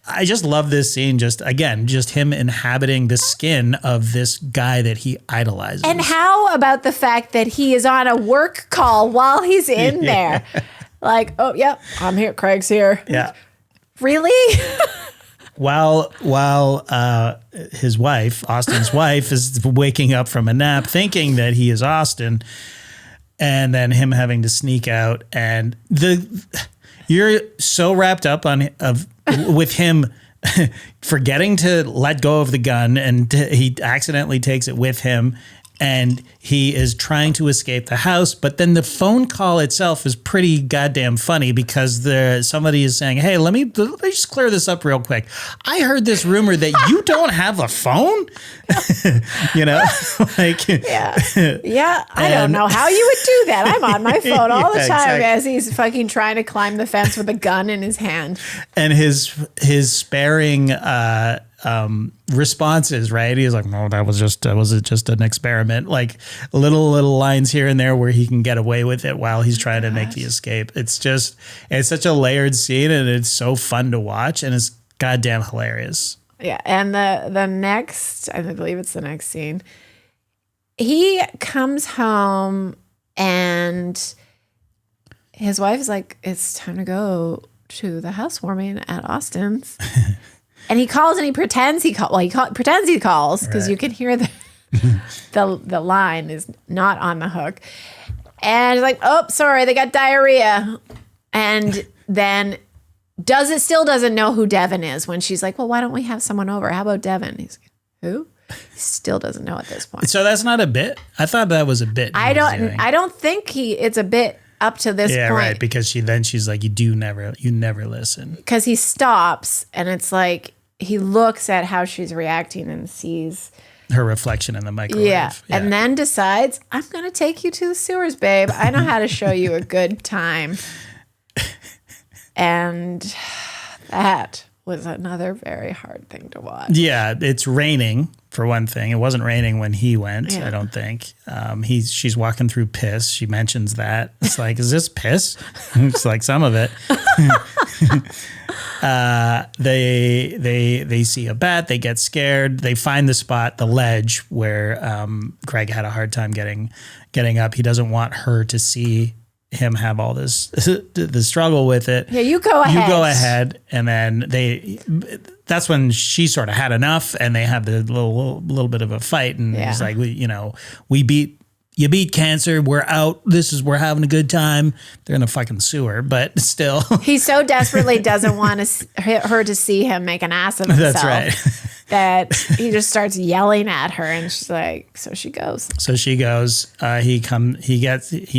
I just love this scene. Just him inhabiting the skin of this guy that he idolizes. And how about the fact that he is on a work call while he's in there? Like, oh, yeah, I'm here. Craig's here. Yeah. Really? While his wife, Austin's wife, is waking up from a nap thinking that he is Austin, and then him having to sneak out. And you're so wrapped up with him forgetting to let go of the gun, and he accidentally takes it with him, and he is trying to escape the house. But then the phone call itself is pretty goddamn funny because somebody is saying, hey, let me just clear this up real quick. I heard this rumor that you don't have a phone. Like, yeah. I don't know how you would do that. I'm on my phone all the time as he's fucking trying to climb the fence with a gun in his hand. And his sparing responses, right? He's like, no, that was just an experiment. Like little lines here and there where he can get away with it while he's trying to make the escape. It's such a layered scene, and it's so fun to watch, and it's goddamn hilarious. Yeah, and the next, I believe it's the next scene, he comes home and his wife is like, it's time to go to the housewarming at Austin's. And he calls and he pretends pretends he calls because you can hear the line is not on the hook. And he's like, oh, sorry, they got diarrhea. And then still doesn't know who Devin is when she's like, well, why don't we have someone over? How about Devin? He's like, who? He still doesn't know at this point. So that's not a bit? I thought that was a bit. I don't think it's a bit up to this point. Yeah, right. Because she's like, you never listen. Because he stops and it's like, he looks at how she's reacting and sees her reflection in the microwave. Yeah. And then decides, I'm going to take you to the sewers, babe. I know how to show you a good time. And that was another very hard thing to watch. Yeah, it's raining for one thing. It wasn't raining when he went, I don't think. She's walking through piss. She mentions that. It's like, is this piss? It's like some of it. They see a bat. They get scared. They find the spot, the ledge where Craig had a hard time getting up. He doesn't want her to see him have all this the struggle with it. Yeah, you go ahead. And then that's when she sort of had enough, and they have the little bit of a fight, and he's like, you beat cancer. We're out. We're having a good time. They're in a fucking sewer, but still. He so desperately doesn't want her to see him make an ass of himself. That's right. That he just starts yelling at her, and she's like, so she goes. He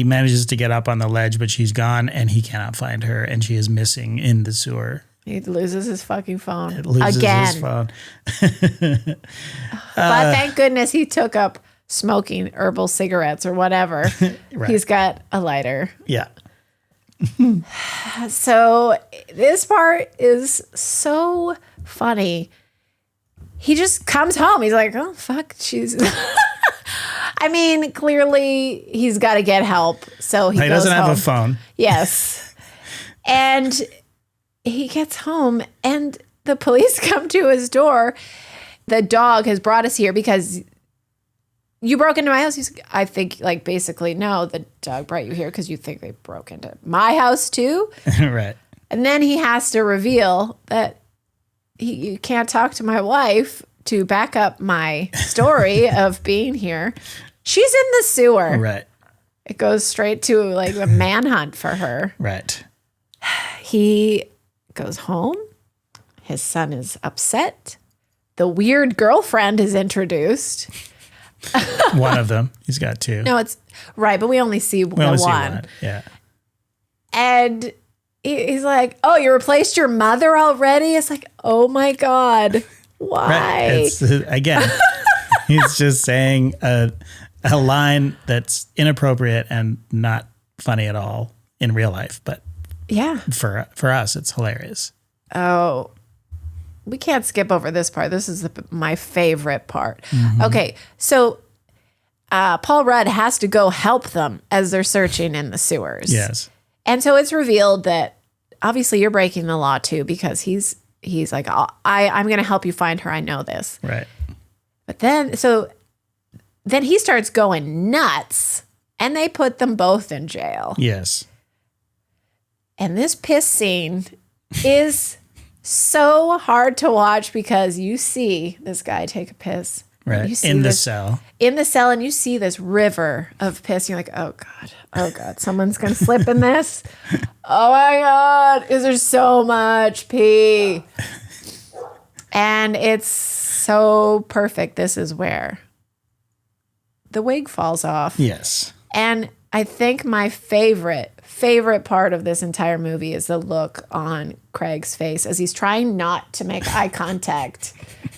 manages to get up on the ledge, but she's gone, and he cannot find her, and she is missing in the sewer. He loses his fucking phone. His phone. But thank goodness he took up smoking herbal cigarettes or whatever. Right. He's got a lighter. Yeah. So this part is so funny. He just comes home. He's like, oh, fuck, she's... I mean, clearly he's got to get help. So he doesn't home. have a phone. Yes. And he gets home and the police come to his door. The dog has brought us here because you broke into my house. I think, like, basically, no, the dog brought you here because you think they broke into my house too. Right. And then he has to reveal that you can't talk to my wife to back up my story of being here. She's in the sewer. Right. It goes straight to like a manhunt for her. Right. He goes home. His son is upset. The weird girlfriend is introduced. One of them. He's got two. No, it's right, but we only see one. Yeah. And he's like, oh, you replaced your mother already? It's like, oh my God. Why? Right. Again, he's just saying a line that's inappropriate and not funny at all in real life. But yeah, for us, it's hilarious. Oh, we can't skip over this part. This is my favorite part. Mm-hmm. Okay, so Paul Rudd has to go help them as they're searching in the sewers. Yes. And so it's revealed that obviously you're breaking the law too, because he's like, I'm going to help you find her. I know this. Right. But then he starts going nuts and they put them both in jail. Yes. And this piss scene is so hard to watch because you see this guy take a piss. Right. In the cell. In the cell, and you see this river of piss. You're like, oh God, someone's going to slip in this. Oh my God, is there so much pee? And it's so perfect. This is where the wig falls off. Yes. And I think my favorite part of this entire movie is the look on Craig's face as he's trying not to make eye contact.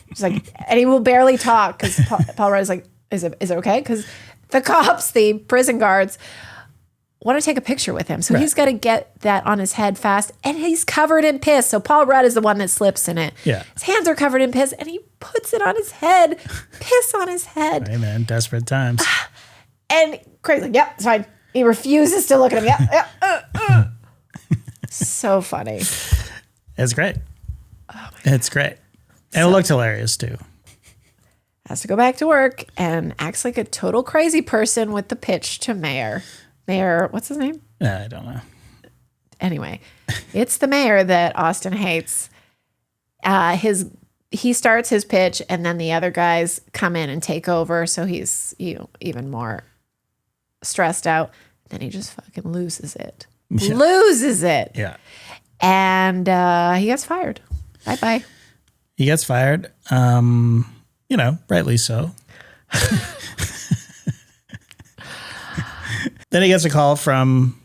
He's like, and he will barely talk because Paul Rudd is like, is it okay? Because the cops, the prison guards, want to take a picture with him. So he's got to get that on his head fast. And he's covered in piss. So Paul Rudd is the one that slips in it. Yeah. His hands are covered in piss and he puts it on his head. Piss on his head. Hey, man, desperate times. And Craig's like, yep, it's fine. He refuses to look at him. Yep. So funny. It's great. It's great. And it looked hilarious, too. Has to go back to work and acts like a total crazy person with the pitch to Mayor. Mayor, what's his name? I don't know. Anyway, it's the mayor that Austin hates. He starts his pitch and then the other guys come in and take over. So he's even more stressed out. Then he just fucking loses it. Yeah. Loses it. Yeah. And he gets fired. Bye-bye. He gets fired. Rightly so. Then he gets a call from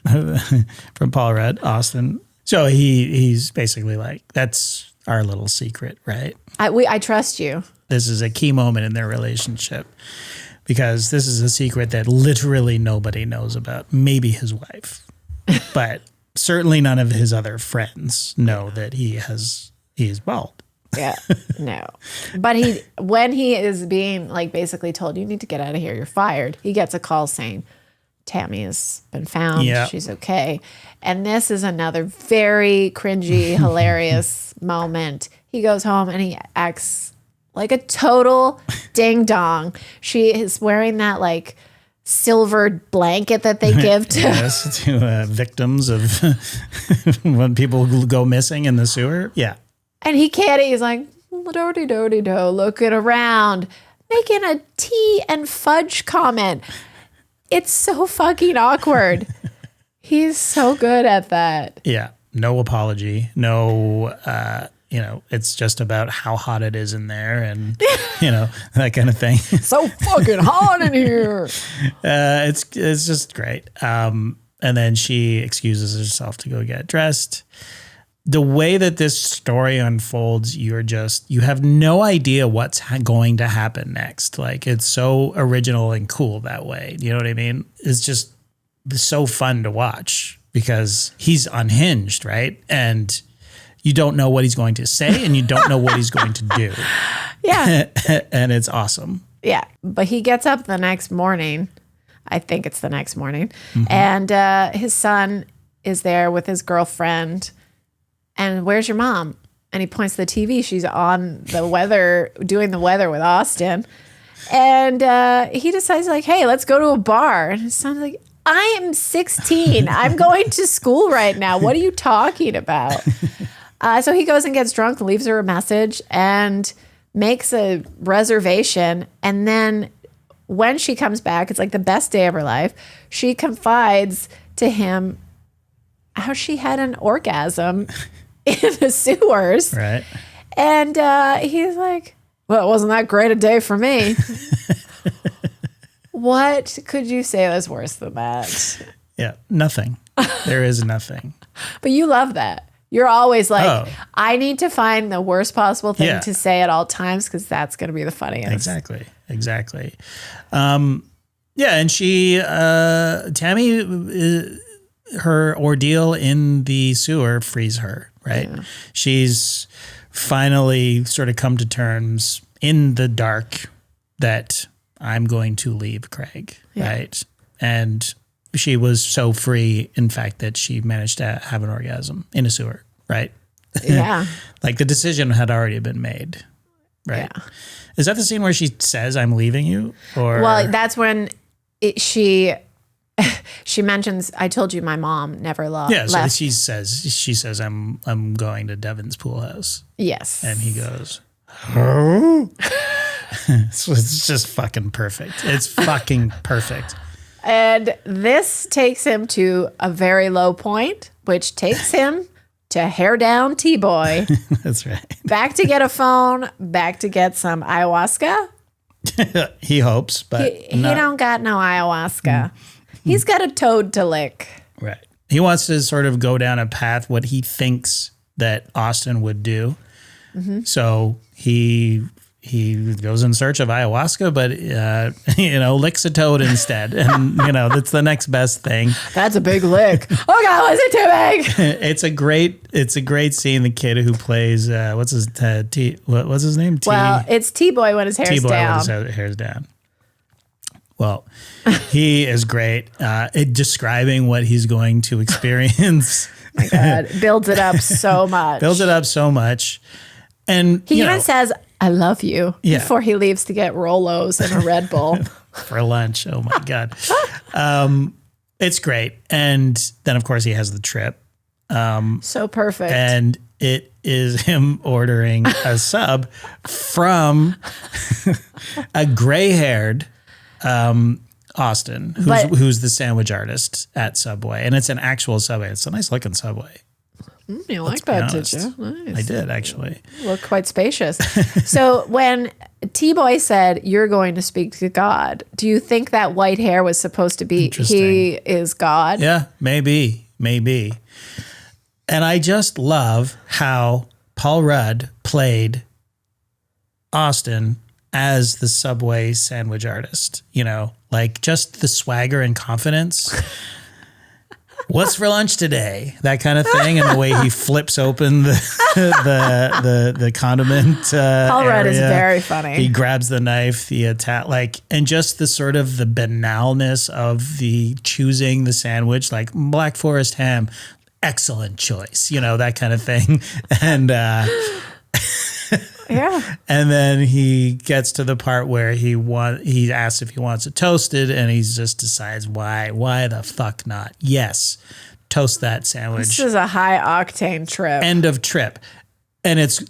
Paul Rudd, Austin. So he's basically like, that's our little secret, right? I trust you. This is a key moment in their relationship because this is a secret that literally nobody knows about. Maybe his wife, but certainly none of his other friends know that he is bald. Yeah, no. But when he is being like basically told, you need to get out of here, you're fired, he gets a call saying, Tammy has been found. Yeah. She's okay. And this is another very cringy, hilarious moment. He goes home and he acts like a total ding dong. She is wearing that like silver blanket that they give to to victims of when people go missing in the sewer. Yeah. And he can't. He's like, do-de-do-de-do, looking around, making a tea and fudge comment. It's so fucking awkward. He's so good at that. Yeah. No apology. No, it's just about how hot it is in there and, that kind of thing. So fucking hot in here. It's just great. And then she excuses herself to go get dressed. The way that this story unfolds, you have no idea what's going to happen next. Like, it's so original and cool that way. You know what I mean? It's just so fun to watch because he's unhinged, right? And you don't know what he's going to say and you don't know what he's going to do. Yeah. And it's awesome. Yeah. But he gets up the next morning. I think it's the next morning. Mm-hmm. And his son is there with his girlfriend. And where's your mom? And he points to the TV. She's on the weather, doing the weather with Austin. And he decides like, hey, let's go to a bar. And his son's like, I am 16. I'm going to school right now. What are you talking about? So he goes and gets drunk, leaves her a message and makes a reservation. And then when she comes back, it's like the best day of her life. She confides to him how she had an orgasm in the sewers. Right. And he's like, well, wasn't that great a day for me? What could you say was worse than that? Yeah, nothing. There is nothing. But you love that. You're always like, I need to find the worst possible thing to say at all times because that's going to be the funniest. Exactly. And she, Tammy, her ordeal in the sewer frees her, right? Yeah. She's finally sort of come to terms in the dark that I'm going to leave Craig, right? And she was so free, in fact, that she managed to have an orgasm in a sewer, right? Yeah. Like the decision had already been made, right? Yeah. Is that the scene where she says, I'm leaving you? Or well, that's when she mentions, I told you my mom never left. Yeah, so she says, I'm going to Devin's pool house. Yes. And he goes, oh. It's just fucking perfect. It's fucking perfect. And this takes him to a very low point, which takes him to hair down T-boy. That's right. Back to get a phone, back to get some ayahuasca. He hopes, but he don't got no ayahuasca. He's got a toad to lick. Right. He wants to sort of go down a path what he thinks that Austin would do. So he goes in search of ayahuasca, but licks a toad instead, and that's the next best thing. That's a big lick. Oh God, was it too big? It's a great scene. The kid who plays what's his name? Well, it's T-Boy when his hair's down. When his hair's down. Well, he is great at describing what he's going to experience. My God, builds it up so much. And he even says, "I love you," before he leaves to get Rolos and a Red Bull for lunch. Oh my God. It's great. And then of course he has the trip. So perfect. And it is him ordering a sub from a gray-haired Austin, who's the sandwich artist at Subway. And it's an actual Subway. It's a nice looking Subway. You like that, did you? Nice. I did, actually. Look quite spacious. So when T-Boy said, "You're going to speak to God," do you think that white hair was supposed to be he is God? Yeah, maybe. And I just love how Paul Rudd played Austin as the Subway sandwich artist, like just the swagger and confidence. What's for lunch today? That kind of thing, and the way he flips open the condiment. Paul Rudd is very funny. He grabs the knife, and just the sort of the banalness of the choosing the sandwich, like Black Forest ham, excellent choice, that kind of thing, and. Yeah. And then he gets to the part where he asks if he wants it toasted, and he just decides why the fuck not? Yes. Toast that sandwich. This is a high octane trip. End of trip. And it's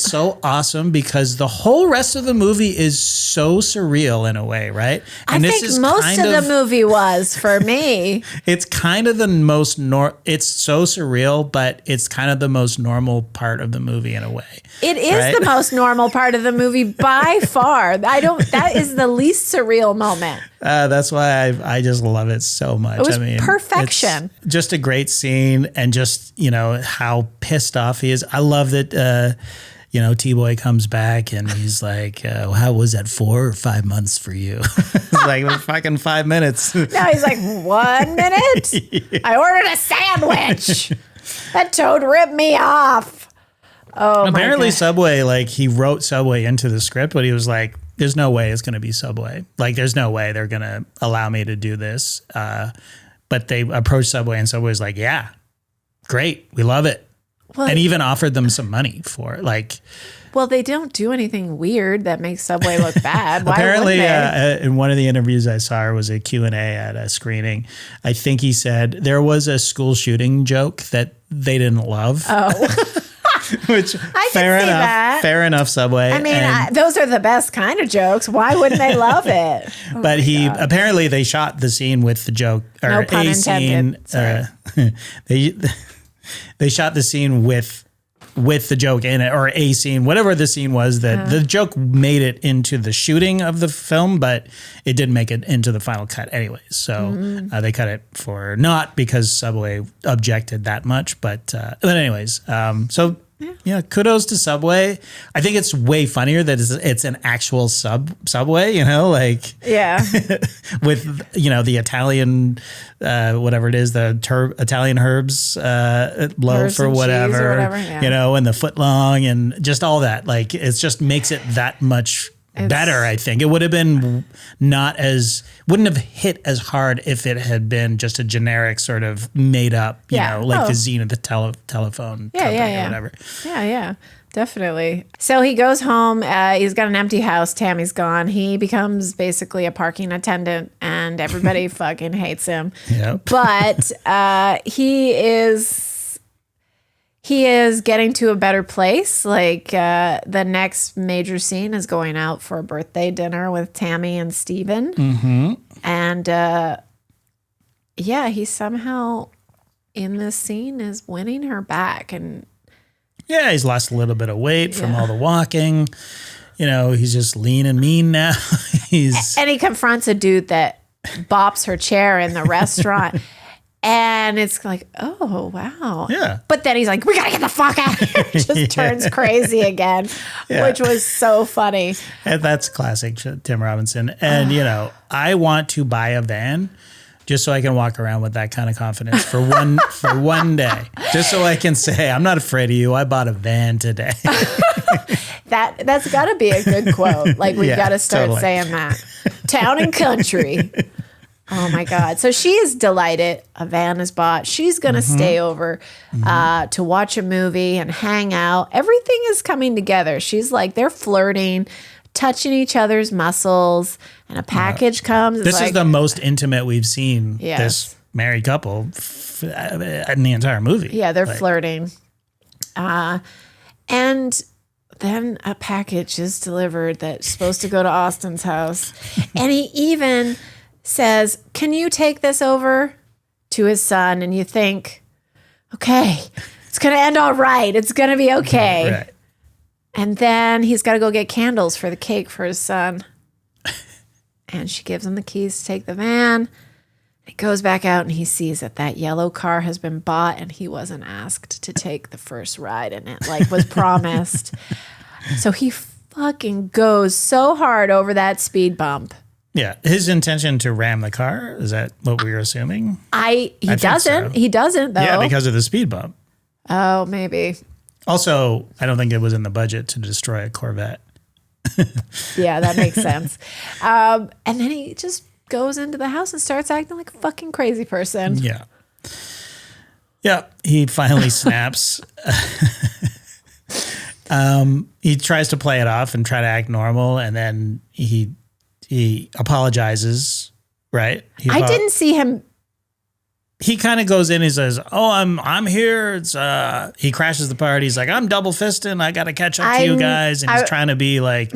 so awesome because the whole rest of the movie is so surreal in a way, right? And I think most of the movie was for me. It's kind of the most it's so surreal, but it's kind of the most normal part of the movie in a way. It is the most normal part of the movie by far. That is the least surreal moment. That's why I just love it so much. It was perfection. It's just a great scene, and just, how pissed off he is. I love that, T-Boy comes back and he's like, how was that 4 or 5 months for you? It's like, fucking 5 minutes. No, he's like, 1 minute? Yeah. I ordered a sandwich. That toad ripped me off. Oh, apparently Subway, he wrote Subway into the script, but he was like, there's no way it's going to be Subway. There's no way they're going to allow me to do this. But they approached Subway, and Subway's like, yeah, great. We love it. Well, and even offered them some money for it. Well, they don't do anything weird that makes Subway look bad. Why apparently, in one of the interviews I saw, was a Q&A at a screening. I think he said there was a school shooting joke that they didn't love. Oh. Which fair enough, Subway. I mean, those are the best kind of jokes. Why wouldn't they love it? But apparently they shot the scene with the joke, or no pun intended. They shot the scene with the joke in it, or a scene, whatever the scene was, that the joke made it into the shooting of the film, but it didn't make it into the final cut anyways. So they cut it for not because Subway objected that much, but anyways, yeah, kudos to Subway. I think it's way funnier that it's an actual Subway, yeah, with the Italian whatever it is, the Italian herbs loaf or whatever, yeah. And the foot long and just all that. It just makes it that much better. I think it would have been wouldn't have hit as hard if it had been just a generic sort of made up, the Xena, the telephone company or whatever. Yeah, definitely. So he goes home. He's got an empty house. Tammy's gone. He becomes basically a parking attendant, and everybody fucking hates him. Yep. But he is getting to a better place. The next major scene is going out for a birthday dinner with Tammy and Steven. Mm-hmm. And he somehow in this scene is winning her back. And yeah, he's lost a little bit of weight from all the walking. he's just lean and mean now. And he confronts a dude that bops her chair in the restaurant. And it's like, oh, wow. Yeah. But then he's like, we got to get the fuck out of here. Just turns crazy again, which was so funny. And that's classic Tim Robinson. And, I want to buy a van just so I can walk around with that kind of confidence for one day. Just so I can say, I'm not afraid of you. I bought a van today. That's got to be a good quote. Like, we've got to start saying that. Town and country. Oh my God. So she is delighted. A van is bought. She's going to stay over to watch a movie and hang out. Everything is coming together. She's like, they're flirting, touching each other's muscles, and a package comes. This is the most intimate we've seen this married couple in the entire movie. Yeah, they're flirting. And then a package is delivered that's supposed to go to Austin's house. And he even says, can you take this over to his son? And you think, okay, it's going to end all right. It's going to be okay. Right. And then he's got to go get candles for the cake for his son. And she gives him the keys to take the van. He goes back out and he sees that yellow car has been bought and he wasn't asked to take the first ride in it like was promised. So he fucking goes so hard over that speed bump. Yeah, his intention to ram the car, is that what we were assuming? He doesn't. So. He doesn't, though. Yeah, because of the speed bump. Oh, maybe. Also, I don't think it was in the budget to destroy a Corvette. Yeah, that makes sense. And then he just goes into the house and starts acting like a fucking crazy person. Yeah. Yeah, he finally snaps. He tries to play it off and try to act normal, and then he apologizes, right? I didn't see him. He kind of goes in. He says, "Oh, I'm here." It's he crashes the party. He's like, "I'm double fisting. I got to catch up to you guys." And he's trying to be like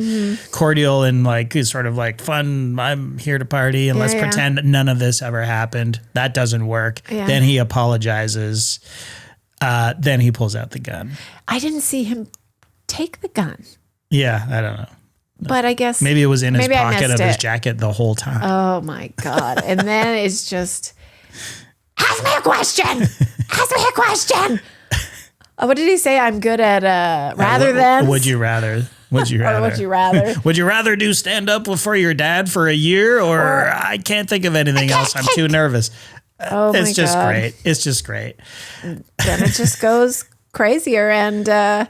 cordial and like sort of like fun. I'm here to party, and let's pretend none of this ever happened. That doesn't work. Yeah. Then he apologizes. Then he pulls out the gun. I didn't see him take the gun. Yeah, I don't know. But I guess maybe it was in his pocket of his jacket the whole time. Oh my God. And then it's just, ask me a question. Ask me a question. What did he say? I'm good at rather than. Would you rather? Would you rather? Would you rather? Would you rather do stand up for your dad for a year or I can't think of anything else. I'm too nervous. Oh my God. It's just great. It's just great. Then it just goes crazier and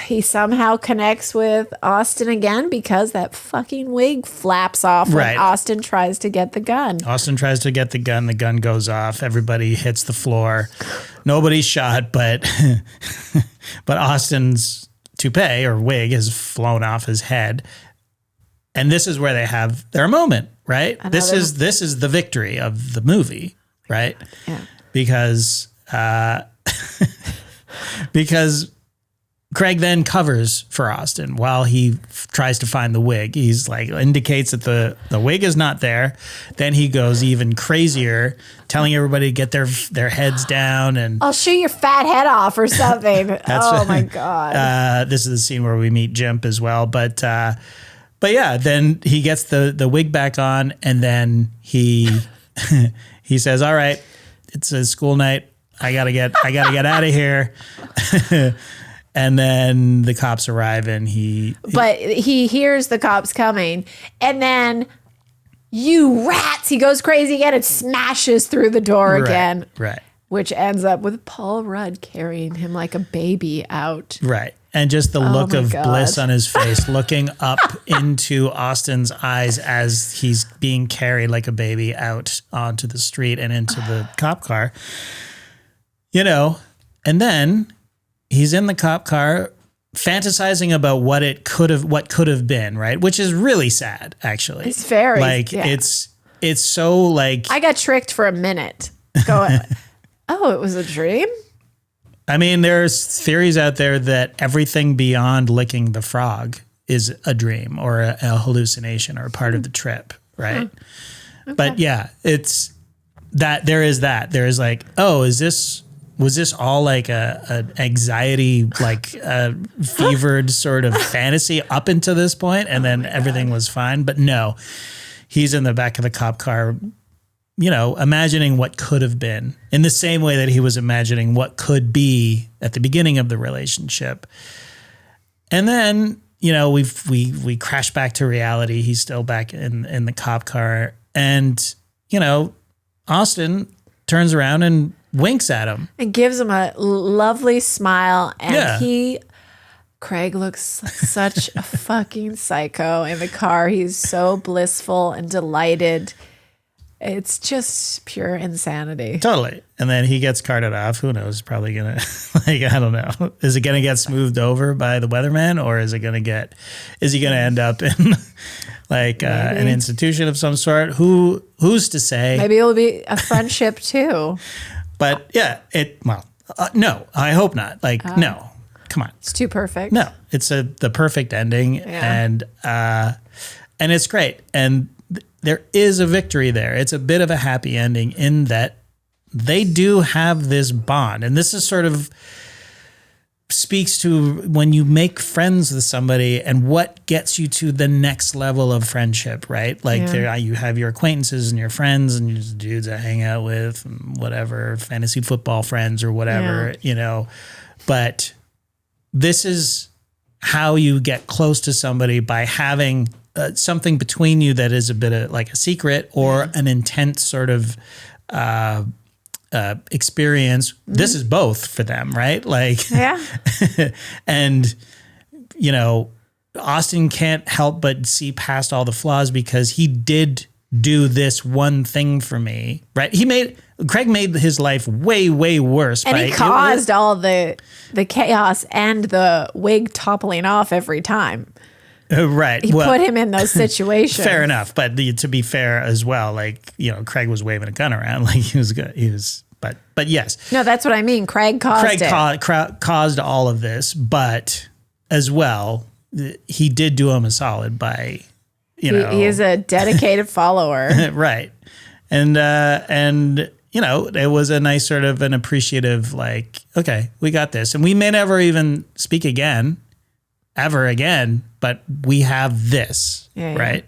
he somehow connects with Austin again because that fucking wig flaps off when Austin tries to get the gun. Austin tries to get the gun. The gun goes off. Everybody hits the floor. Nobody's shot, but Austin's toupee or wig has flown off his head. And this is where they have their moment, right? This is the victory of the movie, right? Yeah. Because Craig then covers for Austin while he tries to find the wig. He's like indicates that the wig is not there. Then he goes even crazier, telling everybody to get their heads down and I'll shoot your fat head off or something. Oh my God. This is the scene where we meet Jimp as well. But yeah, then he gets the wig back on and then he says, "All right, it's a school night. I gotta get out of here." And then the cops arrive and he hears the cops coming and then you rats, he goes crazy again and smashes through the door again. Right. Which ends up with Paul Rudd carrying him like a baby out. Right. And just the look of bliss on his face, looking up into Austin's eyes as he's being carried like a baby out onto the street and into the cop car. And then he's in the cop car fantasizing about what could have been, right? Which is really sad, actually. It's very it's so like I got tricked for a minute. Going, oh, it was a dream? I mean, there's theories out there that everything beyond licking the frog is a dream or a hallucination or a part of the trip, right? Okay. But yeah, it's that there is like, oh, is this was this all like a anxiety, like fevered sort of fantasy up until this point, and then everything was fine? But no, he's in the back of the cop car, imagining what could have been, in the same way that he was imagining what could be at the beginning of the relationship. And then, we crash back to reality. He's still back in the cop car, and Austin turns around and winks at him and gives him a lovely smile. And Craig looks like such a fucking psycho in the car. He's so blissful and delighted. It's just pure insanity. Totally. And then he gets carted off. Who knows? Probably going to, I don't know. Is it going to get smoothed over by the weatherman, or is he going to end up in an institution of some sort? Who's to say? Maybe it'll be a friendship too. But yeah, no, I hope not. No, come on. It's too perfect. No, it's the perfect ending. And it's great. And there is a victory there. It's a bit of a happy ending in that they do have this bond. And this is sort of speaks to when you make friends with somebody and what gets you to the next level of friendship, right? You have your acquaintances and your friends and your dudes I hang out with and whatever, fantasy football friends or whatever, But this is how you get close to somebody, by having something between you that is a bit of like a secret or an intense sort of experience. This is both for them, right? And Austin can't help but see past all the flaws because he did do this one thing for me, right? Craig made his life way, way worse. And he caused all the chaos and the wig toppling off every time. Right. He put him in those situations. Fair enough. But to be fair as well, Craig was waving a gun around. He was good. But yes. No, that's what I mean. Craig caused all of this, but as well, he did do him a solid by, He is a dedicated follower. Right. And it was a nice sort of an appreciative, okay, we got this. And we may never even speak ever again, but we have this, right?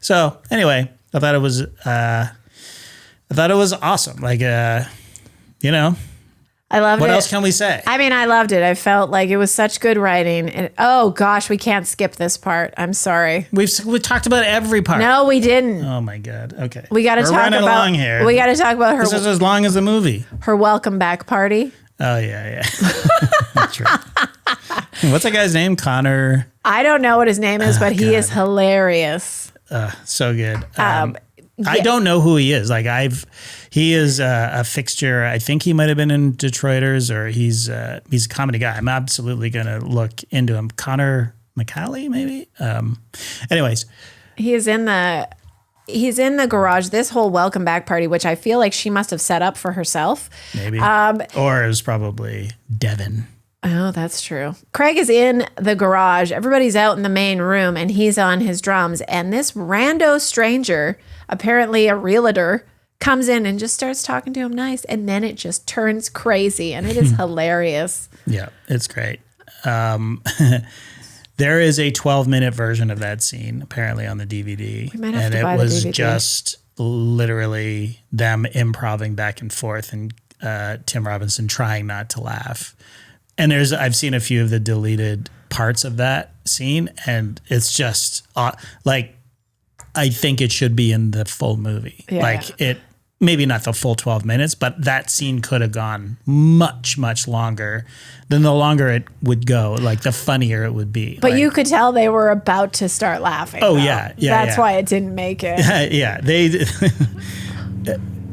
So anyway, I thought it was awesome. I loved it. What else can we say? I mean, I loved it. I felt like it was such good writing. And oh gosh, we can't skip this part. I'm sorry. We talked about every part. No, we didn't. Oh my God. Okay. We got to talk about. Along here. We got to talk about her. This is as long as the movie. Her welcome back party. Oh yeah. That's right. What's that guy's name? Connor. I don't know what his name is, but he is hilarious. So good. I don't know who he is. He is a fixture. I think he might have been in Detroiters, or he's a comedy guy. I'm absolutely going to look into him. Connor McCauley, maybe. Anyways, he's in the garage. This whole welcome back party, which I feel like she must have set up for herself. Maybe. Or it was probably Devin. Oh, that's true. Craig is in the garage. Everybody's out in the main room, and he's on his drums. And this rando stranger, apparently a realtor, comes in and just starts talking to him nice. And then it just turns crazy, and it is hilarious. Yeah, it's great. There is a 12-minute version of that scene, apparently, on the DVD. We might have to buy the DVD. And it was just literally them improvising back and forth, and Tim Robinson trying not to laugh. And I've seen a few of the deleted parts of that scene, and it's just I think it should be in the full movie. Yeah. Maybe not the full 12 minutes, but that scene could have gone much, much longer. Then the longer it would go, the funnier it would be. But you could tell they were about to start laughing. Oh, though. yeah. That's why it didn't make it. Yeah. They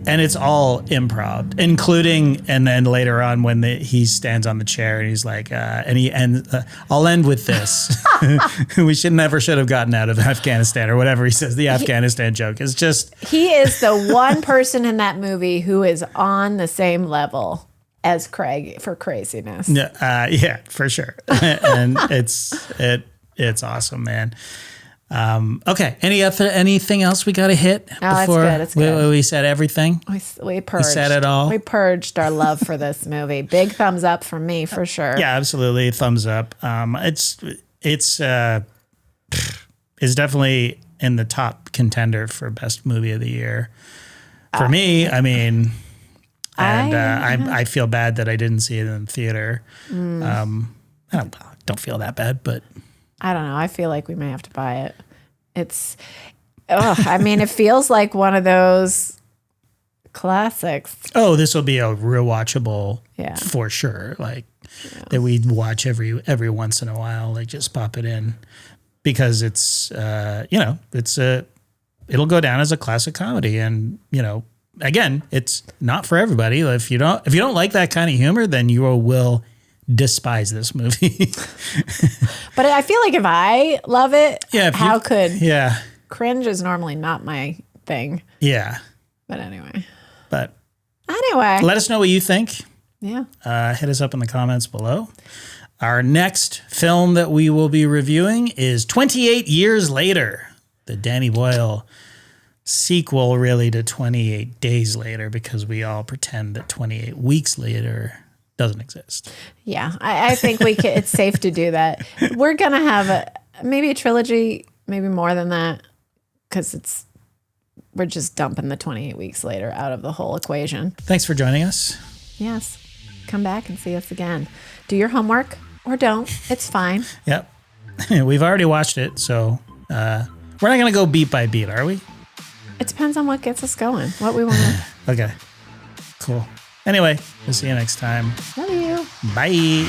and it's all improv, including, and then later on when he stands on the chair and he's like, I'll end with this. We should have gotten out of Afghanistan, or whatever he says. The Afghanistan joke is just. He is the one person in that movie who is on the same level as Craig for craziness. Yeah, for sure. And it's awesome, man. Okay. Anything else we got to hit before it's good. We said everything? We purged. We said it all. We purged our love for this movie. Big thumbs up for me, for sure. Yeah, absolutely. Thumbs up. It's definitely in the top contender for best movie of the year. For me, I mean, and I feel bad that I didn't see it in the theater. I don't feel that bad, but I don't know. I feel like we may have to buy it. I mean, it feels like one of those classics. Oh, this will be a rewatchable for sure. Like that we'd watch every once in a while, like just pop it in because it's, it'll go down as a classic comedy. And, again, it's not for everybody. If you don't like that kind of humor, then you will despise this movie. But I feel like if I love it, how could cringe is normally not my thing. Yeah. But anyway, let us know what you think. Yeah. Hit us up in the comments below. Our next film that we will be reviewing is 28 Years Later, the Danny Boyle sequel really to 28 Days Later, because we all pretend that 28 weeks later doesn't exist. Yeah, I think it's safe to do that. We're going to have maybe a trilogy, maybe more than that, because we're just dumping the 28 weeks later out of the whole equation. Thanks for joining us. Yes. Come back and see us again. Do your homework or don't. It's fine. Yep. We've already watched it, so we're not going to go beat by beat, are we? It depends on what gets us going, what we want to. Okay. Cool. Anyway, we'll see you next time. Love you. Bye.